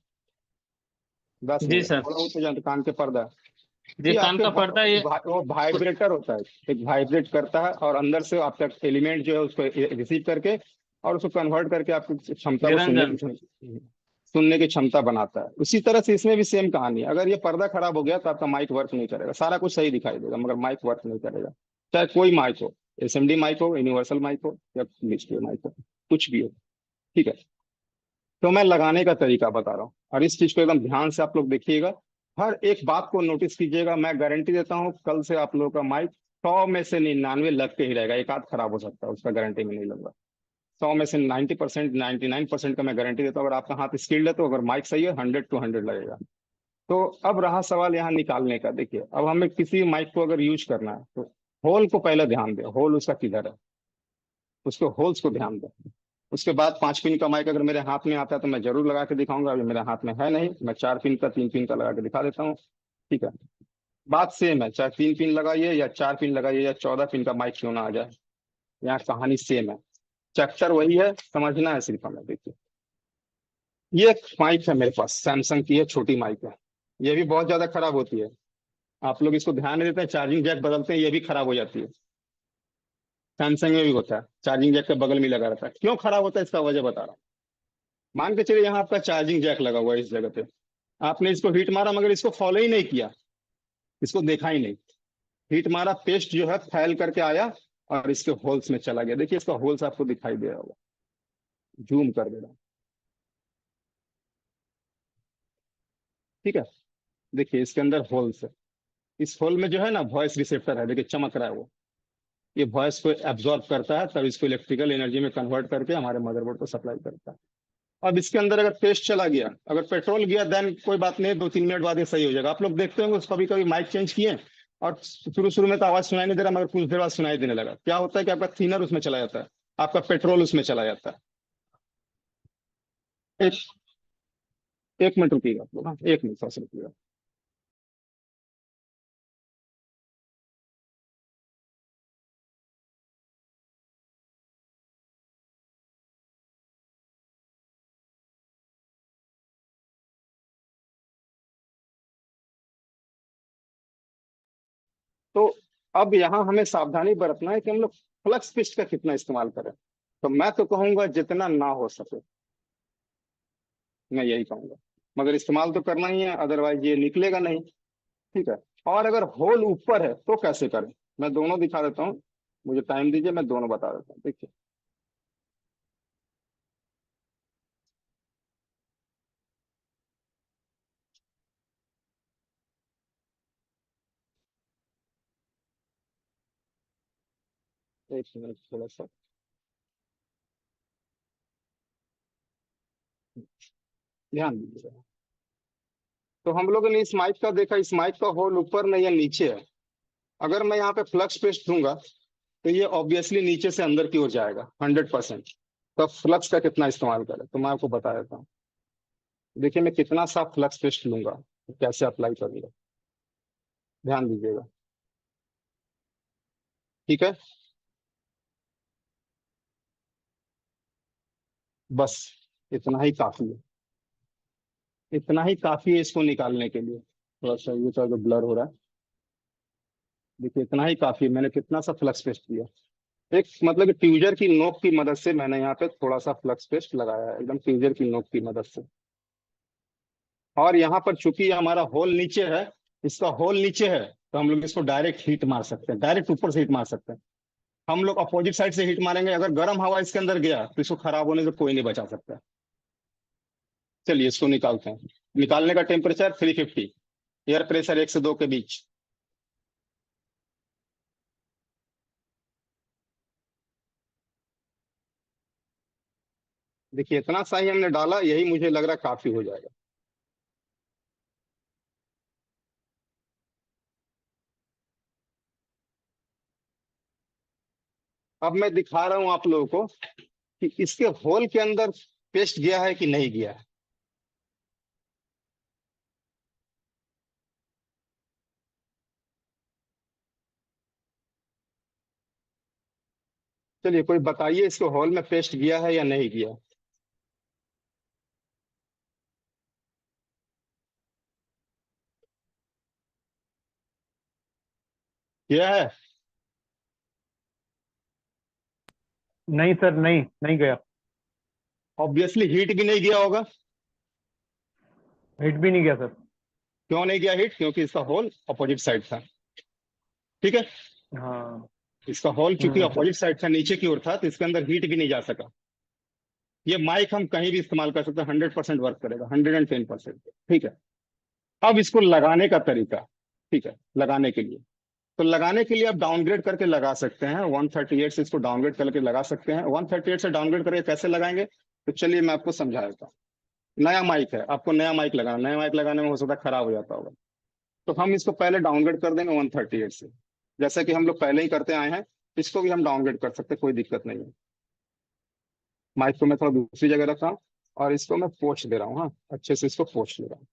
दास जी भैया, सर। थोड़ा बहुत तो जानते, कान के पर्दा जी ये कान आपके का पर्दा ये वो वाइब्रेटर होता है, एक वाइब्रेट करता है और अंदर से आपका एलिमेंट जो है उसको रिसीव करके और उसको कन्वर्ट करके आपकी क्षमता को निरंजन। सुनने की क्षमता बनाता है। उसी तरह से इसमें भी सेम कहानी है। अगर ये पर्दा खराब हो गया तो आपका माइक वर्क नहीं करेगा, सारा कुछ सही दिखाई देगा मगर माइक वर्क नहीं करेगा, चाहे कोई माइक हो, SMD माइक हो, यूनिवर्सल माइक हो या डिजिटल माइक हो, कुछ भी हो, ठीक है। तो मैं लगाने का तरीका बता रहा हूँ, और इस चीज को एकदम ध्यान से आप लोग देखिएगा, हर एक बात को नोटिस कीजिएगा। मैं गारंटी देता हूँ कल से आप लोगों का माइक 100 में से 99 लग के ही रहेगा, एक आध खराब हो सकता है, उसका गारंटी में नहीं लूंगा। 100 में से 90%, 99% का मैं गारंटी देता हूँ। अगर आपका हाथ स्किल्ड है तो अगर माइक सही है 100 to 100 लगेगा। तो अब रहा सवाल यहाँ निकालने का। देखिए, अब हमें किसी माइक को अगर यूज करना है तो होल को पहले ध्यान दें, होल उसका किधर है, उसको होल्स को ध्यान दें। उसके बाद 5 पिन का माइक अगर मेरे हाथ में आता है तो मैं जरूर लगा के दिखाऊंगा। अभी मेरे हाथ में है नहीं, मैं 4 पिन का, 3 पिन का लगा के दिखा देता हूँ, ठीक है। बात सेम है, चाहे 3 पिन लगाइए या 4 पिन लगाइए या 14 पिन का माइक क्यों ना आ जाए, यहाँ कहानी सेम है, चैप्टर वही है, समझना है सिर्फ हमें। देखिए, ये एक माइक है मेरे पास, सैमसंग की है, छोटी माइक है, ये भी बहुत ज्यादा खराब होती है। आप लोग इसको ध्यान नहीं देते हैं, चार्जिंग जैक बदलते हैं, ये भी खराब हो जाती है। सैमसंग में भी होता है, चार्जिंग जैक के बगल में लगा रहता है। क्यों खराब होता है इसका वजह बता रहा हूँ। मान के चलिए यहाँ आपका चार्जिंग जैक लगा हुआ है इस जगह पे, आपने इसको हीट मारा मगर इसको फॉलो ही नहीं किया, इसको देखा ही नहीं। हीट मारा, पेस्ट जो है फैल करके आया और इसके होल्स में चला गया। देखिए इसका होल्स आपको दिखाई दे रहा होगा, जूम कर दे रहा हूं। ठीक है, देखिए इसके अंदर होल्स है। इस होल में जो है ना वॉइस रिसेप्टर है, देखिए चमक रहा है वो। ये वॉइस को एब्जॉर्ब करता है, तब इसको इलेक्ट्रिकल एनर्जी में कन्वर्ट करके हमारे मदरबोर्ड को सप्लाई करता है। अब इसके अंदर अगर पेस्ट चला गया, अगर पेट्रोल गया, देन कोई बात नहीं, 2-3 मिनट बाद ये सही हो जाएगा। आप लोग देखते होंगे कभी कभी माइक चेंज किए और शुरू शुरू में तो आवाज सुनाई नहीं दे रहा, मगर कुछ देर बाद सुनाई देने लगा। क्या होता है कि आपका थिनर उसमें चला जाता है, आपका पेट्रोल उसमें चला जाता है। एक एक मिनट रुकिएगा आप लोग, हाँ, 1 मिनट थोड़ा सा रुकिएगा। तो अब यहाँ हमें सावधानी बरतना है कि हम लोग फ्लक्स पिस्ट का कितना इस्तेमाल करें। तो मैं तो कहूंगा जितना ना हो सके, मैं यही कहूंगा, मगर इस्तेमाल तो करना ही है, अदरवाइज ये निकलेगा नहीं। ठीक है, और अगर होल ऊपर है तो कैसे करें, मैं दोनों दिखा देता हूँ। मुझे टाइम दीजिए, मैं दोनों बता देता हूँ। देखिए एक मिनट थोड़ा सा ध्यान दीजिएगा। तो हम लोगों ने इस माइक का देखा, इस माइक का होल ऊपर नहीं है, नीचे है। अगर मैं यहाँ पे फ्लक्स पेस्ट दूंगा तो ये ऑब्वियसली नीचे से अंदर की ओर जाएगा 100%। तो फ्लक्स का कितना इस्तेमाल करें, तो मैं आपको बता देता हूँ। देखिए मैं कितना सा फ्लक्स पेस्ट लूंगा, तो कैसे अप्लाई करूंगा, ध्यान दीजिएगा। ठीक है, बस इतना ही काफी है, इतना ही काफी है इसको निकालने के लिए। थोड़ा सा ये तो जो ब्लर हो रहा है, देखिए इतना ही काफी है। मैंने कितना सा फ्लक्स पेस्ट किया, एक मतलब कि ट्यूजर की नोक की मदद से मैंने यहाँ पे थोड़ा सा फ्लक्स पेस्ट लगाया है, एकदम ट्यूजर की नोक की मदद से। और यहाँ पर चूंकि हमारा होल नीचे है, इसका होल नीचे है, तो हम लोग इसको डायरेक्ट हीट मार सकते हैं, डायरेक्ट ऊपर से हीट मार सकते हैं। हम लोग अपोजिट साइड से हीट मारेंगे, अगर गर्म हवा इसके अंदर गया तो इसको खराब होने से कोई नहीं बचा सकता। चलिए इसको निकालते हैं। निकालने का टेम्परेचर 350, एयर प्रेशर 1 से 2 के बीच। देखिए इतना सा ही हमने डाला, यही मुझे लग रहा काफी हो जाएगा। अब मैं दिखा रहा हूं आप लोगों को कि इसके होल के अंदर पेस्ट गया है कि नहीं गया है। चलिए कोई बताइए इसके होल में पेस्ट गया है या नहीं गया। गया है? नहीं सर, नहीं नहीं गया। ऑब्वियसली हीट भी नहीं गया होगा। हिट भी नहीं गया सर। क्यों नहीं गया हीट, क्योंकि इसका होल अपोजिट साइड था। ठीक है, हाँ। इसका होल चूंकि सर। अपोजिट साइड था, नीचे की ओर था, तो इसके अंदर हीट भी नहीं जा सका। ये माइक हम कहीं भी इस्तेमाल कर सकते हैं, 100% वर्क करेगा, 110%। ठीक है, अब इसको लगाने का तरीका। ठीक है, लगाने के लिए, तो लगाने के लिए आप डाउनग्रेड करके लगा सकते हैं, 138 से इसको डाउनग्रेड करके लगा सकते हैं। 138 से डाउनग्रेड करके कैसे लगाएंगे, तो चलिए मैं आपको समझा देता हूँ। नया माइक है, आपको नया माइक लगाना, नया माइक लगाने में हो सकता है खराब हो जाता होगा। तो हम इसको पहले डाउनग्रेड कर देंगे 138 से, जैसा कि हम लोग पहले ही करते आए हैं। इसको भी हम डाउनग्रेड कर सकते हैं, कोई दिक्कत नहीं है। माइक को मैं थोड़ा दूसरी जगह रखा हूं और इसको मैं पोंछ दे रहा हूँ, हाँ अच्छे से इसको पोंछ ले रहा हूँ।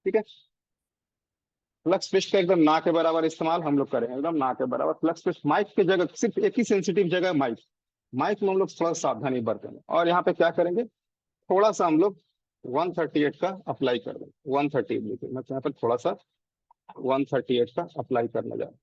ठीक है, फ्लक्स पिस्ट का एकदम ना के बराबर इस्तेमाल हम लोग करेंगे, एकदम ना के बराबर फ्लक्स पिस्ट। माइक की जगह सिर्फ एक ही सेंसिटिव जगह माइक, माइक में हम लोग थोड़ा सावधानी बरतेंगे। और यहाँ पे क्या करेंगे, थोड़ा सा हम लोग 138 का अप्लाई कर दें। 138 लिखिए, मैं यहाँ पर थोड़ा सा 138 का अप्लाई करने जा रहा हूँ।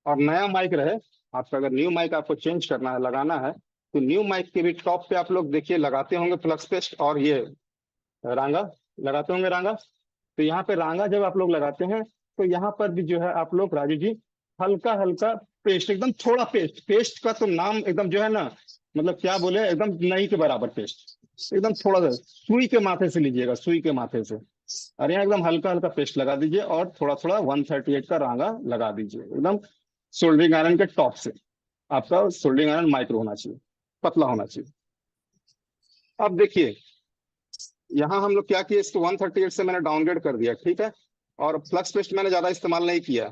और नया माइक रहे आपका, अगर न्यू माइक आपको चेंज करना है, लगाना है, तो न्यू माइक के भी टॉप पे आप लोग देखिए लगाते होंगे फ्लक्स पेस्ट और ये रांगा लगाते होंगे, रांगा। तो यहाँ पे रांगा जब आप लोग लगाते हैं तो यहाँ पर भी जो है आप लोग राजू जी हल्का हल्का पेस्ट, एकदम थोड़ा पेस्ट, पेस्ट का तो नाम एकदम जो है ना, मतलब क्या बोले, एकदम नहीं के बराबर पेस्ट, एकदम थोड़ा सा सुई के माथे से लीजिएगा, सुई के माथे से। और यहाँ एकदम हल्का हल्का पेस्ट लगा दीजिए और थोड़ा थोड़ा 138 का रांगा लगा दीजिए, एकदम सोल्डरिंग आयरन के टॉप से। आपका सोल्डरिंग आयरन माइक्रो होना चाहिए, पतला होना चाहिए। अब देखिए यहाँ हम लोग क्या किए, इसको 138 से मैंने डाउनग्रेड कर दिया, ठीक है। और फ्लक्स पेस्ट मैंने ज्यादा इस्तेमाल नहीं किया,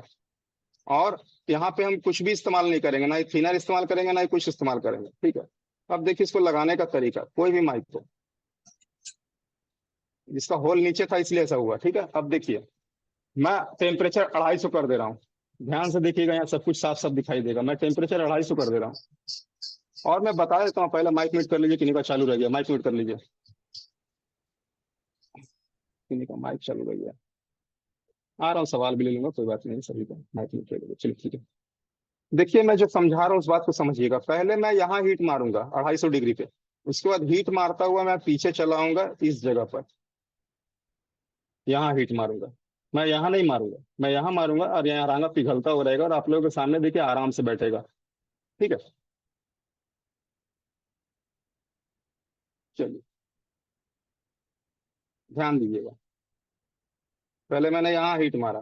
और यहाँ पे हम कुछ भी इस्तेमाल नहीं करेंगे, ना ही थिनर इस्तेमाल करेंगे, ना ही कुछ इस्तेमाल करेंगे, ठीक है। अब देखिए इसको लगाने का तरीका, कोई भी माइक को, जिसका होल नीचे था इसलिए ऐसा हुआ, ठीक है। अब देखिए मैं टेम्परेचर 250 कर दे रहा हूँ, ध्यान से देखिएगा, यहाँ सब कुछ साफ साफ दिखाई देगा। मैं टेम्परेचर 250 कर दे रहा हूँ और मैं बता देता हूँ, पहले माइक म्यूट कर लीजिए, किन्हीं का चालू रह गया, माइक म्यूट कर लीजिए, किन्हीं का माइक चालू रह गया। आ रहा हूँ, सवाल भी ले लूंगा, कोई बात नहीं, सभी का माइक म्यूट कर लीजिए, चलिए ठीक है। देखिए मैं जो समझा रहा हूँ उस बात को समझिएगा। पहले मैं यहाँ हीट मारूंगा 250 डिग्री पे, उसके बाद हीट मारता हुआ मैं पीछे चला आऊंगा इस जगह पर, यहाँ हीट मारूंगा। मैं यहाँ नहीं मारूंगा, मैं यहाँ मारूंगा और यहाँ रांगा पिघलता हुआ रहेगा और आप लोगों के सामने देखिए आराम से बैठेगा, ठीक है। चलिए ध्यान दीजिएगा, पहले मैंने यहाँ हीट मारा,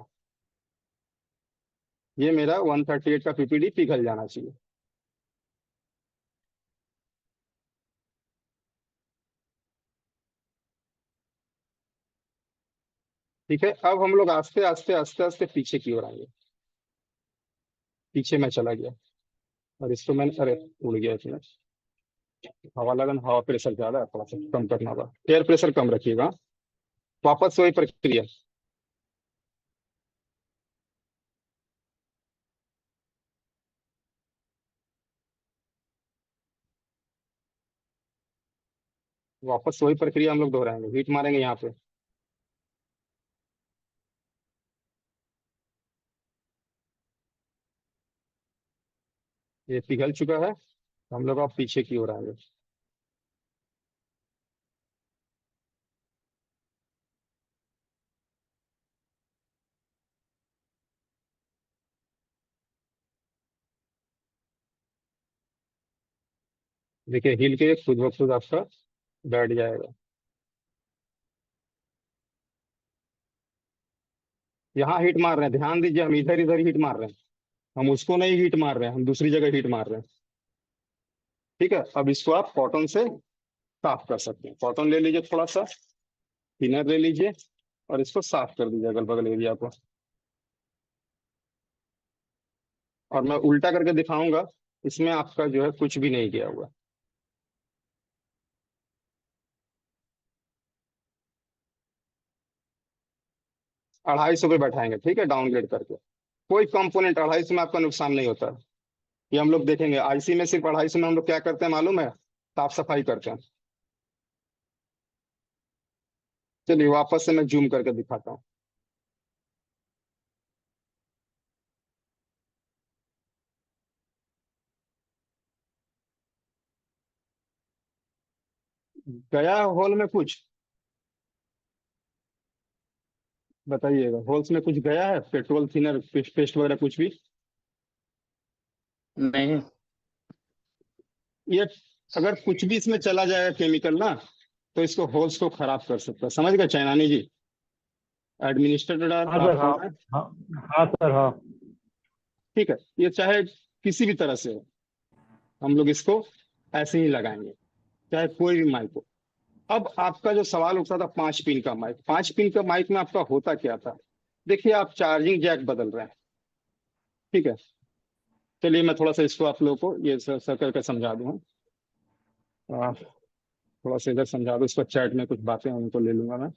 ये मेरा 138 का पीपीडी पिघल जाना चाहिए। ठीक है, अब हम लोग आस्ते आस्ते आस्ते आस्ते पीछे की ओर आएंगे। पीछे मैं चला गया और इसको मैंने, अरे उड़ गया इसमें, हवा लगन, हवा प्रेशर ज्यादा है, थोड़ा सा कम करना होगा, एयर प्रेशर कम रखिएगा। वापस वही प्रक्रिया, वापस वही प्रक्रिया हम लोग दोहराएंगे, हीट मारेंगे यहाँ पे। ये पिघल चुका है, हम लोग अब पीछे की ओर आएंगे। देखिए हिल के खुद ब खुद आपका बैठ जाएगा। यहाँ हीट मार रहे हैं, ध्यान दीजिए, हम इधर इधर हीट मार रहे हैं, हम उसको नहीं हीट मार रहे हैं, हम दूसरी जगह हीट मार रहे हैं, ठीक है। अब इसको आप कॉटन से साफ कर सकते हैं। कॉटन ले लीजिए, थोड़ा सा थिनर ले लीजिए और इसको साफ कर दीजिए अगल बगल एरिया को। और मैं उल्टा करके दिखाऊंगा, इसमें आपका जो है कुछ भी नहीं गया हुआ। 250 पे बैठाएंगे, ठीक है, डाउनग्रेड करके। कोई कंपोनेंट 250 में आपका नुकसान नहीं होता, ये हम लोग देखेंगे। आईसी में सिर्फ 250 में हम लोग क्या करते हैं मालूम है, साफ सफाई करते हैं। चलिए वापस से मैं जूम करके दिखाता हूँ। गया होल में कुछ, बताइएगा, होल्स में कुछ गया है, पेट्रोल थिनर पेस्ट वगैरह कुछ भी? नहीं। ये अगर कुछ भी इसमें चला जाएगा केमिकल ना, तो इसको होल्स को खराब कर सकता है, समझ गए चैनानी जी? एडमिनिस्ट्रेटर हाँ सर, हाँ हाँ हाँ सर, हाँ। ठीक है, ये चाहे किसी भी तरह से हो, हम लोग इसको ऐसे ही लगाएंगे, चाहे कोई भी माइक हो। अब आपका जो सवाल उठता था 5 पिन का माइक, 5 पिन का माइक में आपका होता क्या था? देखिए आप चार्जिंग जैक बदल रहे हैं, ठीक है। चलिए मैं थोड़ा सा इसको आप लोगों को ये सर करके समझा दूँ। थोड़ा सा इधर समझा दो इसको, चैट में कुछ बातें हैं, उनको ले लूंगा मैं।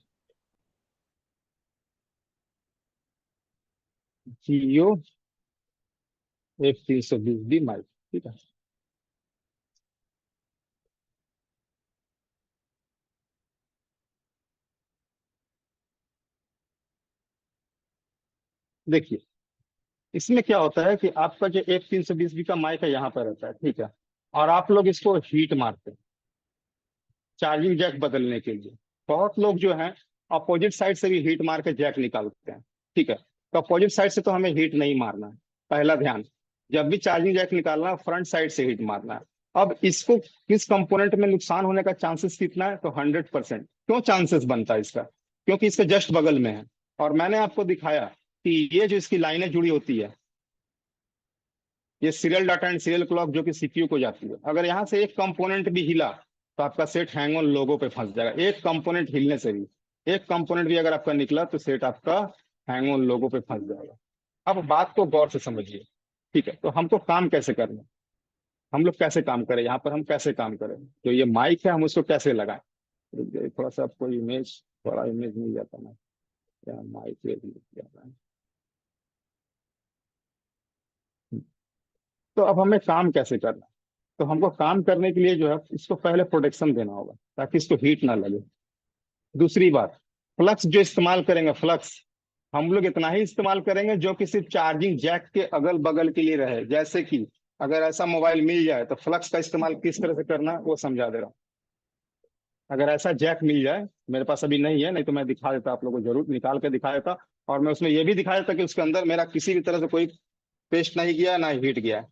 जियो F320B माइक, ठीक है। देखिए इसमें क्या होता है कि आपका जो F320B का माइक है यहाँ पर रहता है, ठीक है, और आप लोग इसको हीट मारते हैं चार्जिंग जैक बदलने के लिए। बहुत लोग जो है अपोजिट साइड से भी हीट मार के जैक निकालते हैं, ठीक है। तो अपोजिट साइड से तो हमें हीट नहीं मारना है, पहला ध्यान। जब भी चार्जिंग जैक निकालना है फ्रंट साइड से हीट मारना है। अब इसको किस कंपोनेंट में नुकसान होने का चांसेस कितना है, तो 100%। क्यों चांसेस बनता है इसका, क्योंकि इसके जस्ट बगल में है। और मैंने आपको दिखाया कि ये जो इसकी लाइनें जुड़ी होती है, ये serial data and serial clock जो कि सीपीयू को जाती है, अगर यहाँ से एक कंपोनेंट भी हिला तो आपका सेट हैंग ऑन लोगो पे फंस जाएगा। एक कंपोनेंट हिलने से भी, एक कंपोनेंट भी अगर आपका निकला तो सेट आपका हैंग ऑन लोगो पे फंस जाएगा। अब बात को गौर से समझिए, ठीक है। तो हमको काम कैसे करना है, हम लोग कैसे काम करें, यहाँ पर हम कैसे काम करें, तो ये माइक है हम उसको कैसे लगाएं। थोड़ा सा आपको इमेज, थोड़ा इमेज मिल जाता ना, क्या माइक। तो अब हमें काम कैसे करना है? तो हमको काम करने के लिए जो है इसको पहले प्रोटेक्शन देना होगा ताकि इसको हीट ना लगे। दूसरी बात, फ्लक्स जो इस्तेमाल करेंगे, फ्लक्स हम लोग इतना ही इस्तेमाल करेंगे जो कि सिर्फ चार्जिंग जैक के अगल बगल के लिए रहे। जैसे कि अगर ऐसा मोबाइल मिल जाए तो फ्लक्स का इस्तेमाल किस तरह से करना है वो समझा दे रहा हूँ। अगर ऐसा जैक मिल जाए, मेरे पास अभी नहीं है, नहीं तो मैं दिखा देता आप लोगों को, जरूर निकाल के दिखा देता। और मैं उसमें ये भी दिखा देता कि उसके अंदर मेरा किसी भी तरह से कोई पेस्ट नहीं गया ना हीट गया है।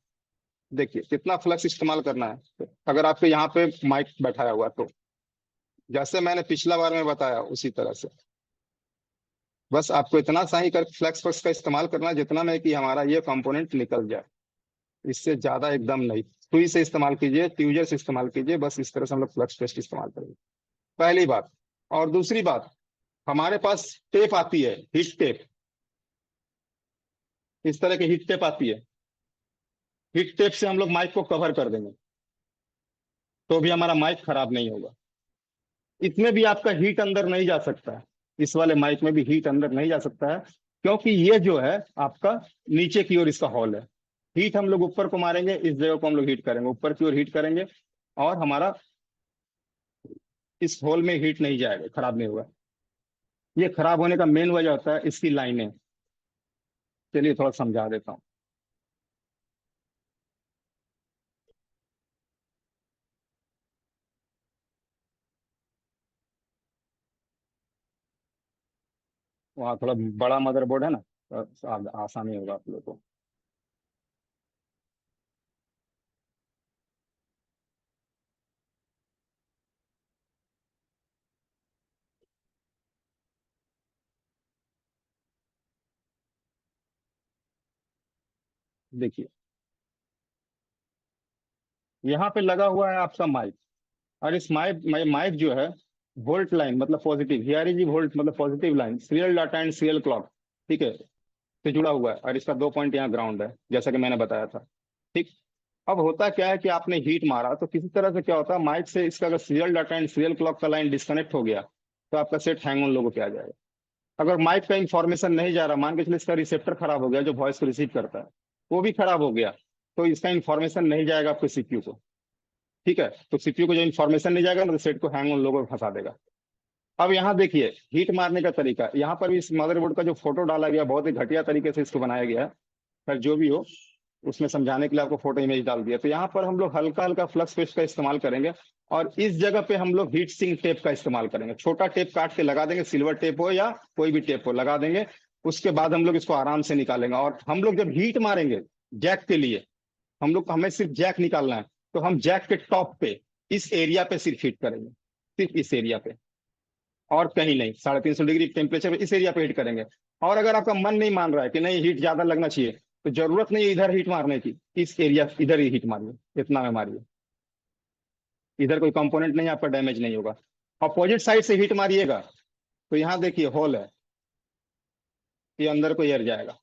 देखिए कितना फ्लक्स इस्तेमाल करना है। तो अगर आपके यहाँ पे माइक बैठाया हुआ तो जैसे मैंने पिछला बार में बताया उसी तरह से बस आपको इतना सा ही कर फ्लक्स फ्लक्स का इस्तेमाल करना है जितना में कि हमारा ये कंपोनेंट निकल जाए, इससे ज्यादा एकदम नहीं। सुई से इस्तेमाल कीजिए, ट्यूजर से इस्तेमाल कीजिए, बस इस तरह से हम लोग फ्लक्स टेस्ट इस्तेमाल करेंगे, पहली बात। और दूसरी बात, हमारे पास टेप आती है, हीट टेप, इस तरह की हीट टेप आती है। हीट टेप से हम लोग माइक को कवर कर देंगे तो भी हमारा माइक खराब नहीं होगा। इसमें भी आपका हीट अंदर नहीं जा सकता है, इस वाले माइक में भी हीट अंदर नहीं जा सकता है, क्योंकि ये जो है आपका नीचे की ओर इसका हॉल है। हीट हम लोग ऊपर को मारेंगे, इस जगह को हम लोग हीट करेंगे, ऊपर की ओर हीट करेंगे, और हमारा इस हॉल में हीट नहीं जाएगा, खराब नहीं होगा। ये खराब होने का मेन वजह होता है इसकी लाइनें। चलिए थोड़ा समझा देता हूँ। वहाँ थोड़ा बड़ा मदरबोर्ड है ना, तो आसानी होगा आप लोग को। देखिए यहाँ पे लगा हुआ है आपका माइक, और इस माइक माइक जो है वोल्ट लाइन मतलब पॉजिटिव, हियर इज वोल्ट मतलब positive line, serial data and serial clock, ठीक है, से जुड़ा हुआ है। और इसका 2 पॉइंट यहाँ ग्राउंड है, जैसा कि मैंने बताया था, ठीक। अब होता क्या है कि आपने हीट मारा तो किसी तरह से क्या होता है, माइक से इसका अगर serial data and serial clock का लाइन डिस्कनेक्ट हो गया तो आपका सेट हैंग ऑन लोगों पे आ जाएगा। अगर माइक का इंफॉर्मेशन नहीं जा रहा, मान के चलिए इसका रिसेप्टर खराब हो गया जो वॉइस को रिसीव करता है, वो भी खराब हो गया, तो इसका इंफॉर्मेशन नहीं जाएगा आपके सीपीयू को, ठीक है। तो सीपीयू को जो इन्फॉर्मेशन नहीं जाएगा ना तो सेट को हैंग ऑन लोगों में फंसा देगा। अब यहाँ देखिए हीट मारने का तरीका, यहाँ पर भी इस मदरबोर्ड का जो फोटो डाला गया बहुत ही घटिया तरीके से इसको बनाया गया है, पर जो भी हो उसमें समझाने के लिए आपको फोटो इमेज डाल दिया। तो यहाँ पर हम लोग हल्का हल्का फ्लक्स पेस्ट का इस्तेमाल करेंगे, और इस जगह पे हम लोग हीट सिंक टेप का इस्तेमाल करेंगे। छोटा टेप काट के लगा देंगे, सिल्वर टेप हो या कोई भी टेप हो लगा देंगे। उसके बाद हम लोग इसको आराम से निकालेंगे, और हम लोग जब हीट मारेंगे जैक के लिए, हमें सिर्फ जैक निकालना है, तो हम जैक के टॉप पे इस एरिया पे सिर्फ हीट करेंगे, सिर्फ इस एरिया पे, और कहीं नहीं। 350 डिग्री टेम्परेचर पे इस एरिया पे हीट करेंगे। और अगर आपका मन नहीं मान रहा है कि नहीं हीट ज्यादा लगना चाहिए, तो जरूरत नहीं है इधर हीट मारने की, इस एरिया इधर ही हीट मारिए, इतना में मारिए, इधर कोई कंपोनेंट नहीं आपका डैमेज नहीं होगा। अपोजिट साइड से हीट मारिएगा तो यहाँ देखिए होल है, ये अंदर को एयर जाएगा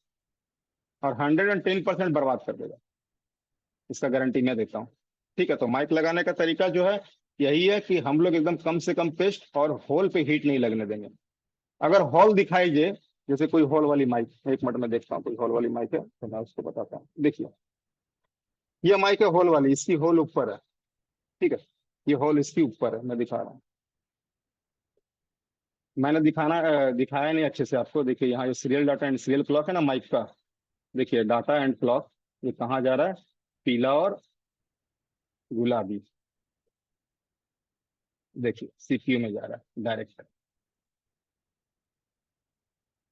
और 110% बर्बाद कर देगा, इसका गारंटी मैं देता हूँ, ठीक है। तो माइक लगाने का तरीका जो है यही है कि हम लोग एकदम कम से कम पेस्ट और होल पे हीट नहीं लगने देंगे। अगर हॉल दिखाई दे, जैसे कोई हॉल वाली माइक, एक मिनट में देखता हूँ कोई हॉल वाली माइक है तो मैं उसको बताता हूँ। देखिए ये माइक है हॉल वाली, इसकी होल ऊपर है, ठीक है, ये होल इसकी ऊपर है, मैं दिखा रहा हूँ। मैंने दिखाया नहीं अच्छे से आपको। देखिए यहाँ ये serial data and serial clock है ना माइक का, देखिए डाटा एंड क्लॉक ये कहाँ जा रहा है, पीला और गुलाबी, देखिए सीपीयू में जा रहा है डायरेक्ट,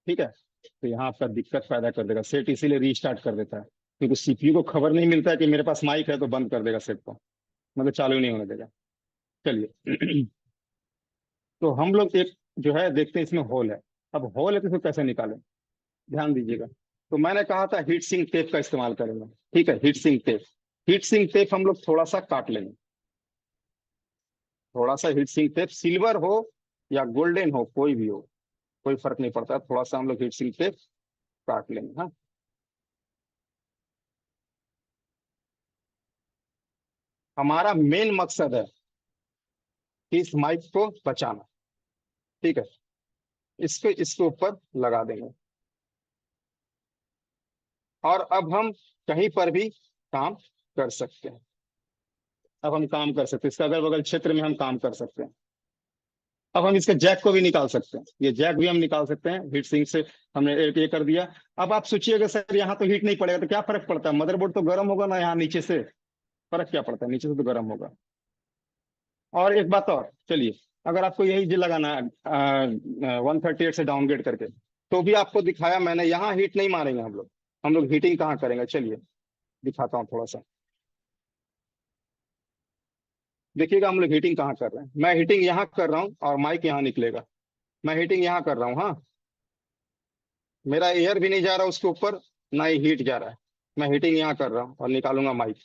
ठीक है। तो यहाँ आपका दिक्कत पैदा कर देगा सेट, इसीलिए रीस्टार्ट कर देता है, क्योंकि सीपीयू को खबर नहीं मिलता है कि मेरे पास माइक है, तो बंद कर देगा सेट को, मतलब चालू नहीं होने देगा। चलिए तो हम लोग एक जो है देखते हैं इसमें होल है। अब होल है तो इसको कैसे निकालें, ध्यान दीजिएगा। तो मैंने कहा था हीट सिंक टेप का इस्तेमाल करेंगे, ठीक है, heat sink tape. Heat sink tape हम लोग थोड़ा सा काट लेंगे, थोड़ा सा हीट सिंक टेप, सिल्वर हो या गोल्डन हो कोई भी हो, कोई फर्क नहीं पड़ता, थोड़ा सा हम लोग हीट सिंक टेप काट लेंगे। हाँ, हमारा मेन मकसद है कि इस माइक को बचाना, ठीक है। इसको इसके ऊपर लगा देंगे और अब हम कहीं पर भी काम कर सकते हैं। अब हम काम कर सकते हैं, इसके अगल बगल क्षेत्र में हम काम कर सकते हैं। अब हम इसके जैक को भी निकाल सकते हैं, ये जैक भी हम निकाल सकते हैं हीट सिंक से। हमने एक ये कर दिया। अब आप सोचिएगा सर यहाँ तो हीट नहीं पड़ेगा तो क्या फर्क पड़ता है, मदरबोर्ड तो गर्म होगा ना, यहाँ नीचे से फर्क क्या पड़ता है, नीचे से तो गर्म होगा। और एक बात और, चलिए अगर आपको यही जो लगाना है 138 से डाउनग्रेड करके, तो भी आपको दिखाया मैंने, यहाँ हीट नहीं मारेंगे हम लोग। हम लोग हीटिंग कहाँ करेंगे, चलिए दिखाता हूँ थोड़ा सा। देखिएगा हम लोग हीटिंग कहाँ कर रहे हैं। मैं हीटिंग यहाँ कर रहा हूँ और माइक यहाँ निकलेगा। मैं हीटिंग यहाँ कर रहा हूँ, हाँ, मेरा एयर भी नहीं जा रहा उसके ऊपर, ना ही हीट जा रहा है। मैं हीटिंग यहाँ कर रहा हूँ और निकालूंगा माइक।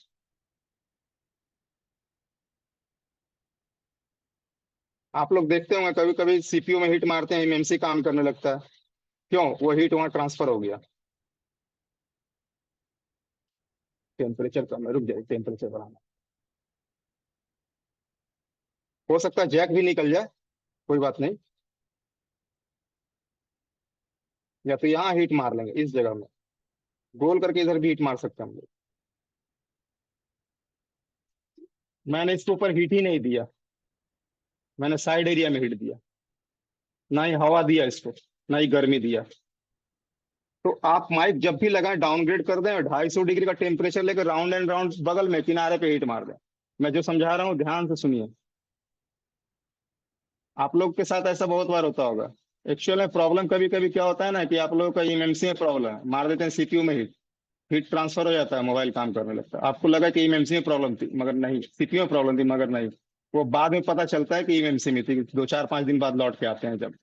आप लोग देखते होंगे कभी कभी सीपीयू में हीट मारते हैं, एमएमसी काम करने लगता है, क्यों, वो हीट वहां ट्रांसफर हो गया। टेम्परेचर कम है, रुक जाए, टेम्परेचर बढ़ाना। हो सकता है जैक भी निकल जाए, कोई बात नहीं, या तो यहाँ हीट मार लेंगे इस जगह में, गोल करके इधर भी हीट मार सकते हैं हम लोग। मैंने इसके ऊपर हीट ही नहीं दिया, मैंने साइड एरिया में हीट दिया, ना ही हवा दिया इसको, ना ही गर्मी दिया। तो आप माइक जब भी लगाएं डाउनग्रेड कर दें, 250 डिग्री का टेम्परेचर लेकर राउंड एंड राउंड बगल में किनारे पे हीट मार दें। मैं जो समझा रहा हूँ ध्यान से सुनिए। आप लोग के साथ ऐसा बहुत बार होता होगा। एक्चुअल में प्रॉब्लम कभी कभी क्या होता है ना, कि आप लोगों का एमएमसी में प्रॉब्लम है, मार देते हैं सीपीयू में हीट, हीट ट्रांसफर हो जाता है, मोबाइल काम करने लगता है। आपको लगा कि एमएमसी में प्रॉब्लम थी, मगर नहीं, सीपीयू में प्रॉब्लम थी, मगर नहीं। वो बाद में पता चलता है कि एमएमसी में थी, 2 4 5 दिन बाद लौट के आते हैं जब।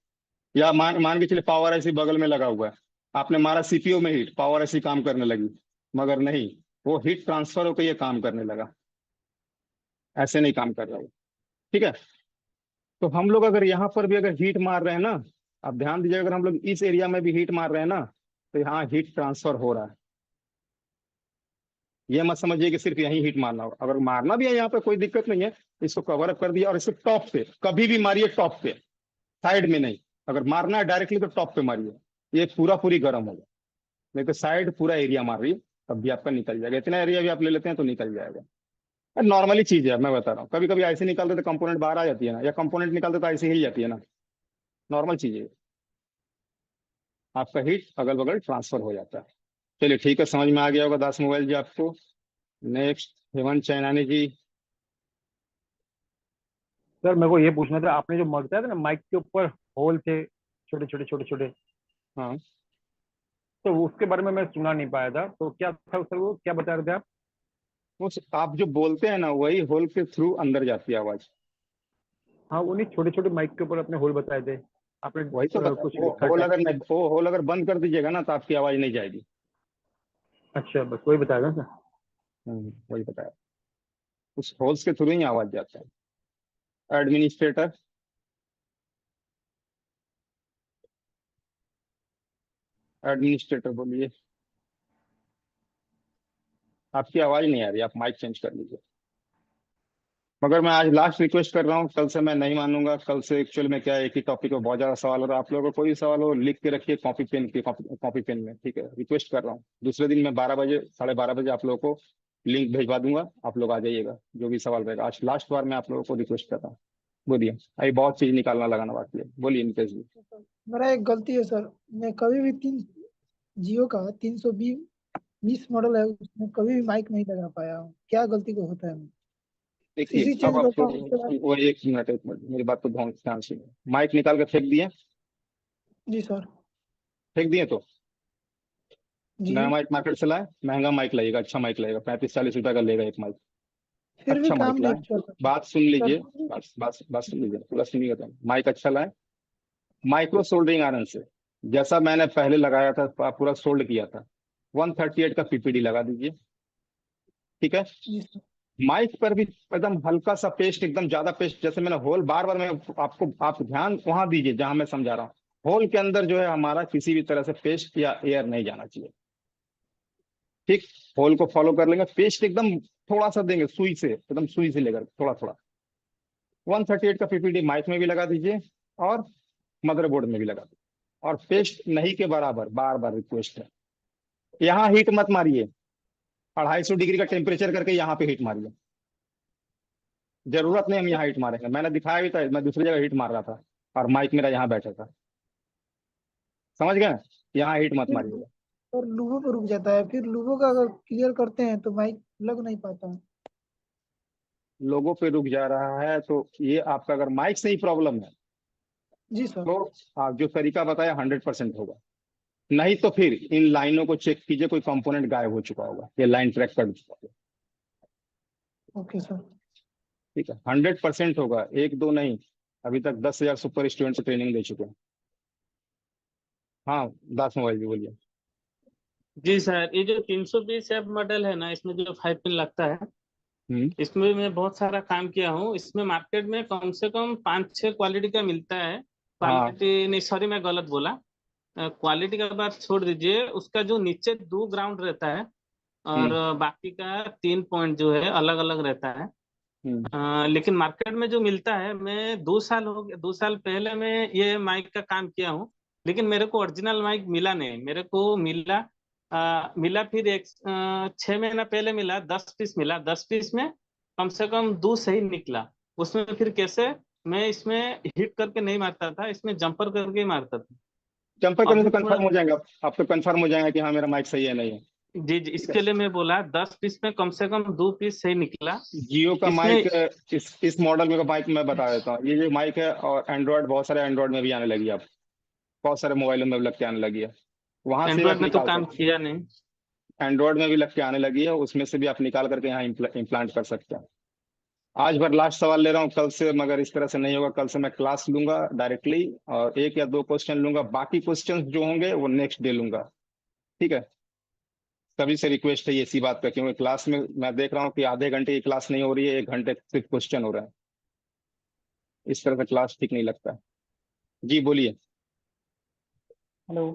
या मान मान के चलिए पावर ऐसी बगल में लगा हुआ है, आपने मारा सीपीयू में हीट, पावर ऐसी काम करने लगी, मगर नहीं, वो हीट ट्रांसफर होकर ये काम करने लगा, ऐसे नहीं काम कर रहा है, ठीक है। तो हम लोग अगर यहाँ पर भी अगर हीट मार रहे हैं ना, आप ध्यान दीजिए, अगर हम लोग इस एरिया में भी हीट मार रहे हैं ना, तो यहाँ हीट ट्रांसफर हो रहा है। ये मत समझिए कि सिर्फ यही हीट मारना होगा, अगर मारना भी है यहाँ पे कोई दिक्कत नहीं है। इसको कवर अप कर दिया और इसको टॉप पे कभी भी मारिए, टॉप पे, साइड में नहीं। अगर मारना है डायरेक्टली तो टॉप पे मारिए, ये पूरा पूरी गर्म होगा। नहीं तो साइड पूरा एरिया मार रही है, तब भी आपका निकल जाएगा। इतना एरिया भी आप ले लेते हैं तो निकल जाएगा। नॉर्मली चीज है, मैं बता रहा हूँ, कभी कभी ऐसे निकालते तो कंपोनेंट बाहर आ जाती है ना, या कंपोनेंट निकालते तो ऐसे हिल जाती है ना, नॉर्मल चीज है। आपका हीट अगल बगल ट्रांसफर हो जाता है। चलिए ठीक है, समझ में आ गया होगा दास मोबाइल जी आपको। नेक्स्ट हेमंत चैनानी जी। सर मेरे को ये पूछना था, आपने जो बताया था ना माइक के ऊपर होल थे, छोटे छोटे छोटे छोटे, हाँ, तो उसके बारे में मैं सुना नहीं पाया था, तो क्या था सर, वो क्या बता रहे थे आप? उस आप जो बोलते हैं ना, वही होल के थ्रू अंदर जाती है आवाज। हाँ, उन्हीं छोटे छोटे माइक के ऊपर अपने होल बताए थे आपने। वही तो बता, कुछ वो लिखा होल था। अगर नहीं, वो होल अगर बंद कर दीजिएगा ना तो आपकी आवाज नहीं जाएगी। अच्छा, बस वही बताया था सर। वही बताया, उस होल्स के थ्रू ही आवाज जाता है। एडमिनिस्ट्रेटर। एडमिनिस्ट्रेटर बोलिए। आपकी आवाज नहीं आ रही, आप माइक चेंज कर लीजिए। मगर मैं आज लास्ट रिक्वेस्ट कर रहा हूँ, कल से मैं नहीं मानूंगा। कल से एक्चुअल में क्या है, एक ही टॉपिक पे बहुत ज्यादा सवाल हो रहा है। आप लोगों को कोई भी सवाल हो लिख के रखिए कॉपी पेन की, कॉपी पेन में, ठीक है? रिक्वेस्ट कर रहा हूँ। दूसरे दिन मैं 12 बजे, 12:30 बजे आप लोगों को लिंक भेजवा दूंगा, आप लोग आ जाइएगा। जो भी सवाल रहेगा, आज लास्ट बार मैं आप लोगों को रिक्वेस्ट कर रहा हूँ। बोलिए, अभी बहुत चीज निकालना लगाना बाकी है। बोलिए नितेश जी। मेरा एक गलती है सर, मैं कभी भी जियो का 320 मॉडल है, उसमें कभी भी माइक नहीं लगा पाया हूँ। क्या गलती को होता है? देखिए इसी अब चेंज करता आपको, हूँ उसके बाद। वो एक मिनट मेरी बात को ध्यान से, माइक निकाल के फेंक दिए? जी सर। फेंक दिए तो जी। नया माइक मार्केट से लाए, महंगा माइक लाइएगा, अच्छा माइक लाइएगा, 35-40 रुपए का लेगा एक माइक। फिर भी अच्छा काम माइक नहीं लाए, चल रहा बात सुन सर। लीजिए, बात सुन लीजिए, पूरा सुनिएगा तो। माइक अच्छा लाए, माइक्रो सोल्डरिंग आयरन से, जैसा मैंने पहले लगाया था, पूरा सोल्ड किया था। 138 का पीपीडी लगा दीजिए, ठीक है? जी सर। माइक पर भी एकदम हल्का सा पेस्ट, एकदम ज्यादा पेस्ट, जैसे मैंने होल बार बार मैं आपको, आप ध्यान वहां दीजिए जहां मैं समझा रहा हूँ। होल के अंदर जो है हमारा किसी भी तरह से पेस्ट या एयर नहीं जाना चाहिए, ठीक? होल को फॉलो कर लेंगे, पेस्ट एकदम थोड़ा सा देंगे, सुई से, एकदम सुई से लेकर थोड़ा थोड़ा। 138 का पीपीडी माइक में भी लगा दीजिए और मदरबोर्ड में भी लगा दीजिए। और पेस्ट नहीं के बराबर, बार बार रिक्वेस्ट है, यहाँ हीट मत मारिए। 250 डिग्री का टेम्परेचर करके यहाँ पे हीट मारिए। जरूरत नहीं हम यहाँ हीट मारेंगे, मैंने दिखाया भी था, मैं दूसरी जगह हीट मार रहा था और माइक मेरा यहाँ बैठा था। समझ गए? यहाँ हीट मत फिर मारिएगा। सर लूबो पे रुक जाता है, फिर लूबो का अगर क्लियर करते हैं तो माइक लग नहीं पाता है। लोगों पे रुक जा रहा है तो ये आपका अगर माइक से ही प्रॉब्लम है जी सर। तो आप जो तरीका बताया 100% होगा। नहीं तो फिर इन लाइनों को चेक कीजिए, कोई कंपोनेंट गायब हो चुका होगा, ये लाइन ट्रैक कर चुका होगा। Okay sir. ठीक है, 100% होगा, एक दो नहीं। अभी तक 10,000 सुपर स्टूडेंट को ट्रेनिंग दे चुके हैं। हाँ, दास मोबाइल जी बोलिए। जी सर, ये जो 320 एफ मॉडल है ना, इसमें जो 5 पिन लगता है, हम्म। इसमें मैं बहुत सारा काम किया हूँ। इसमें मार्केट में कम से कम 5-6 क्वालिटी का मिलता है। हाँ। क्वालिटी नहीं, सॉरी मैं गलत बोला। क्वालिटी का बात छोड़ दीजिए, उसका जो नीचे 2 ग्राउंड रहता है और हम्म। बाकी का 3 पॉइंट जो है अलग अलग रहता है। हम्म। लेकिन मार्केट में जो मिलता है, मैं 2 साल हो गया, 2 साल पहले मैं ये माइक का काम किया हूँ, लेकिन मेरे को ओरिजिनल माइक मिला नहीं। मेरे को मिला फिर 6 महीना पहले मिला, 10 पीस मिला। 10 पीस में कम से कम 2 सही निकला। उसमें फिर कैसे, मैं इसमें हिट करके नहीं मारता था, इसमें जंपर करके ही मारता था। जंपर करने अभी से थोड़ा, कंफर्म हो जाएगा, आप तो कंफर्म हो जाएगा कि हाँ मेरा माइक सही है नहीं है। जी जी, ठीक है, इसके लिए मैं बोला 10 पीस में कम से कम 2 पीस सही निकला। जियो का इसमें माइक, इस मॉडल में का माइक मैं बता देता हूँ। ये जो माइक है, और एंड्रॉयड, बहुत सारे एंड्रॉयड में भी आने लगी है अब, बहुत सारे मोबाइलों में भी लग के आने लगी है, वहां से एंड्रॉयड आप में तो निकाल काम सकते किया नहीं। हैं। एंड्रॉयड में भी लग के आने लगी है, उसमें से भी आप निकाल करके यहाँ इम्प्लांट कर सकते हैं। आज भर लास्ट सवाल ले रहा हूँ, कल से मगर इस तरह से नहीं होगा। कल से मैं क्लास लूंगा डायरेक्टली, और 1 या 2 क्वेश्चन लूंगा, बाकी क्वेश्चन जो होंगे वो नेक्स्ट डे लूंगा, ठीक है? सभी से रिक्वेस्ट है ये इसी बात का, क्योंकि क्लास में मैं देख रहा हूँ कि आधे घंटे की क्लास नहीं हो रही है, 1 घंटे सिर्फ क्वेश्चन हो रहा है। इस तरह से क्लास ठीक नहीं लगता है। जी बोलिए। हेलो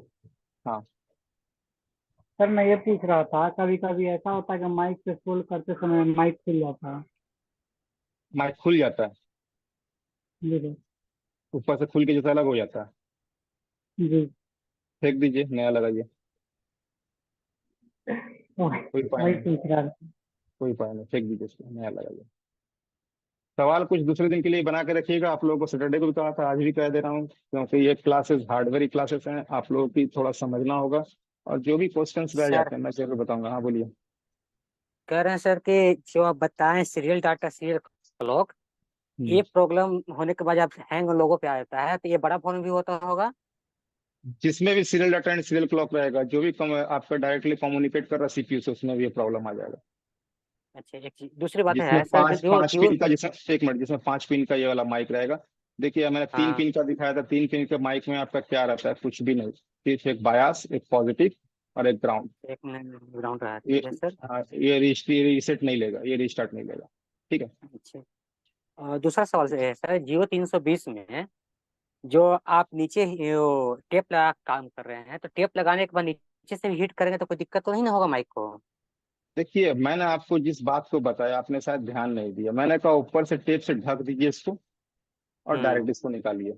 हाँ। सर, मैं ये पूछ रहा था, कभी कभी ऐसा होता है कि माइक से फोल्ड करते समय माइक खुल जाता है। माइक खुल जाता है, जी सर। ऊपर से खुल के जैसा अलग हो जाता है? जी। फेंक दीजिए, नया लगाइए, कोई उपाय वही नहीं, पूछ रहा था। कोई उपाय नहीं, फेंक दीजिए उसको, नया लगाइए। सवाल कुछ दूसरे दिन के लिए बना के रखिएगा। आप लोगों को सैटरडे को भी कहा था, आज भी कह दे रहा हूँ, क्योंकि ये क्लासेस हार्डवेयर क्लासेस हैं, आप लोगों की थोड़ा समझना होगा। और जो भी क्वेश्चंस रह सर जाते हैं मैं जरूर बताऊंगा। हाँ बोलिए। कह रहे हैं सर कि जो आप बताएं सीरियल डाटा सीरियल क्लॉक, ये प्रॉब्लम होने के बाद जब हैंग लोगों पे आ जाता है, तो ये बड़ा फोन में भी होता होगा? जिसमें भी serial data and serial clock रहेगा, जो भी आपका डायरेक्टली कम्युनिकेट कर रहा है सीपीयू से, उसमें भी ये प्रॉब्लम आ जाएगा। अच्छा, एक चीज दूसरी बात जिसमें है सर, पांच जो पांच जो पिन का, जिसमें 1 मिनट, जिसमें 5 पिन का ये वाला माइक रहेगा। देखिए मैंने 3 पिन का दिखाया था, 3 पिन के माइक में आपका क्या रहता है? कुछ भी नहीं, सिर्फ एक बायास, एक पॉजिटिव और एक ग्राउंड। एक मिनट ग्राउंड रहा ये, है सर। हाँ, ये रीसेट नहीं लेगा, ये रिस्टार्ट नहीं लेगा, ठीक है? अच्छा, दूसरा सवाल है सर, जियो 320 में जो आप नीचे टेप लगा काम कर रहे हैं, तो टेप लगाने के बाद नीचे से भी हीट करेंगे तो कोई दिक्कत तो नहीं ना होगा माइक को? देखिए मैंने आपको जिस बात को बताया आपने शायद ध्यान नहीं दिया। मैंने कहा ऊपर से टेप से ढक दीजिए इसको और हम्म। डायरेक्ट इसको निकालिए।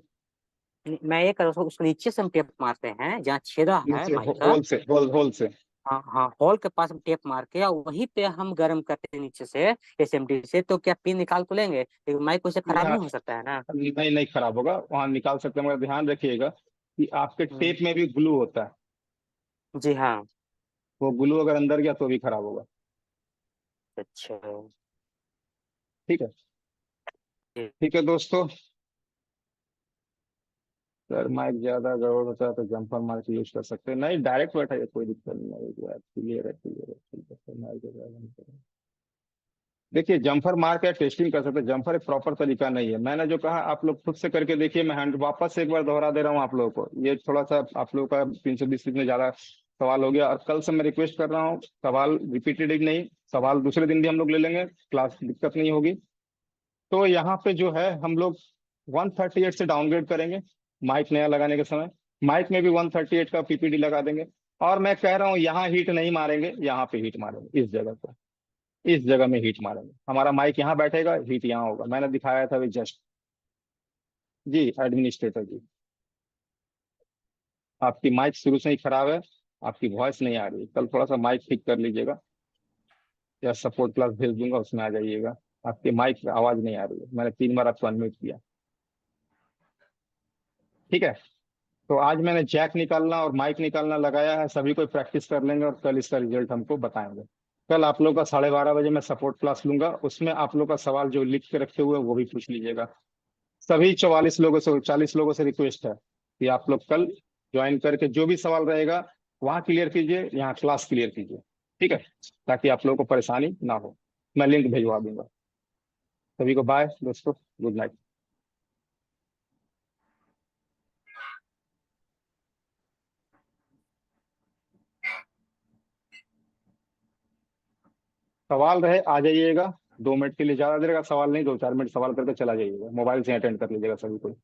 मैं ये कर उसको नीचे से हम टेप मारते हैं जहाँ छेदा है नीचे माइक का। होल से होल से। हाँ हाँ, होल के पास हम टेप मार के और वहीं पे हम गर्म करते हैं नीचे से एसएमडी से, तो क्या पिन निकाल तो लेंगे लेकिन माइक वैसे खराब ना, नहीं हो सकता है ना। नहीं नहीं खराब होगा, वहां निकाल सकते हैं, मगर ध्यान रखिएगा कि आपके हम्म, टेप में भी ग्लू होता है। जी हाँ। वो ग्लू अगर अंदर गया तो भी खराब होगा। अच्छा। ठीक है। जी। ठीक है दोस्तों, अगर माइक ज्यादा गड़बड़ होता है तो जंपर माइक यूज कर सकते हैं, नहीं डायरेक्ट बैठा है कोई दिक्कत नहीं है, क्लियर है क्लियर है, ठीक है माइक ज्यादा नहीं करें। देखिए जंफर मार के टेस्टिंग कर सकते हैं, जंफर एक प्रॉपर तरीका नहीं है। मैंने जो कहा आप लोग खुद से करके देखिए, मैं हैंड वापस से एक बार दोहरा दे रहा हूँ आप लोगों को। ये थोड़ा सा आप लोगों का 320 में ज्यादा सवाल हो गया, और कल से मैं रिक्वेस्ट कर रहा हूँ सवाल रिपीटेड नहीं, सवाल दूसरे दिन भी हम लोग ले लेंगे, क्लास दिक्कत नहीं होगी। तो यहाँ पे जो है हम लोग 138 से डाउनग्रेड करेंगे माइक नया लगाने के समय। माइक में भी 138 का पीपीडी लगा देंगे। और मैं कह रहा हूँ यहाँ हीट नहीं मारेंगे, यहाँ पे हीट मारेंगे, इस जगह पे, इस जगह में हीट मारेंगे। हमारा माइक यहाँ बैठेगा, हीट यहाँ होगा। मैंने दिखाया था अभी जस्ट। जी एडमिनिस्ट्रेटर जी, आपकी माइक शुरू से ही खराब है, आपकी वॉइस नहीं आ रही, कल थोड़ा सा माइक ठीक कर लीजिएगा, या सपोर्ट क्लास भेज दूंगा उसमें आ जाइएगा। आपकी माइक आवाज नहीं आ रही है, मैंने 3 बार आपको अनम्यूट किया। ठीक है। तो आज मैंने जैक निकालना और माइक निकालना लगाया है, सभी कोई प्रैक्टिस कर लेंगे और कल इसका रिजल्ट हमको बताएंगे। कल आप लोग का 12:30 बजे मैं सपोर्ट क्लास लूंगा, उसमें आप लोग का सवाल जो लिख के रखे हुए हैं वो भी पूछ लीजिएगा। सभी 40 लोगों से रिक्वेस्ट है कि आप लोग कल ज्वाइन करके जो भी सवाल रहेगा वहाँ क्लियर कीजिए, यहाँ क्लास क्लियर कीजिए। ठीक है, ताकि आप लोगों को परेशानी ना हो। मैं लिंक भिजवा दूंगा। सभी को बाय दोस्तों, गुड नाइट। सवाल रहे आ जाइएगा, 2 मिनट के लिए, ज्यादा देर का सवाल नहीं, 2-4 मिनट सवाल करके चला जाइएगा, मोबाइल से अटेंड कर लीजिएगा सभी को।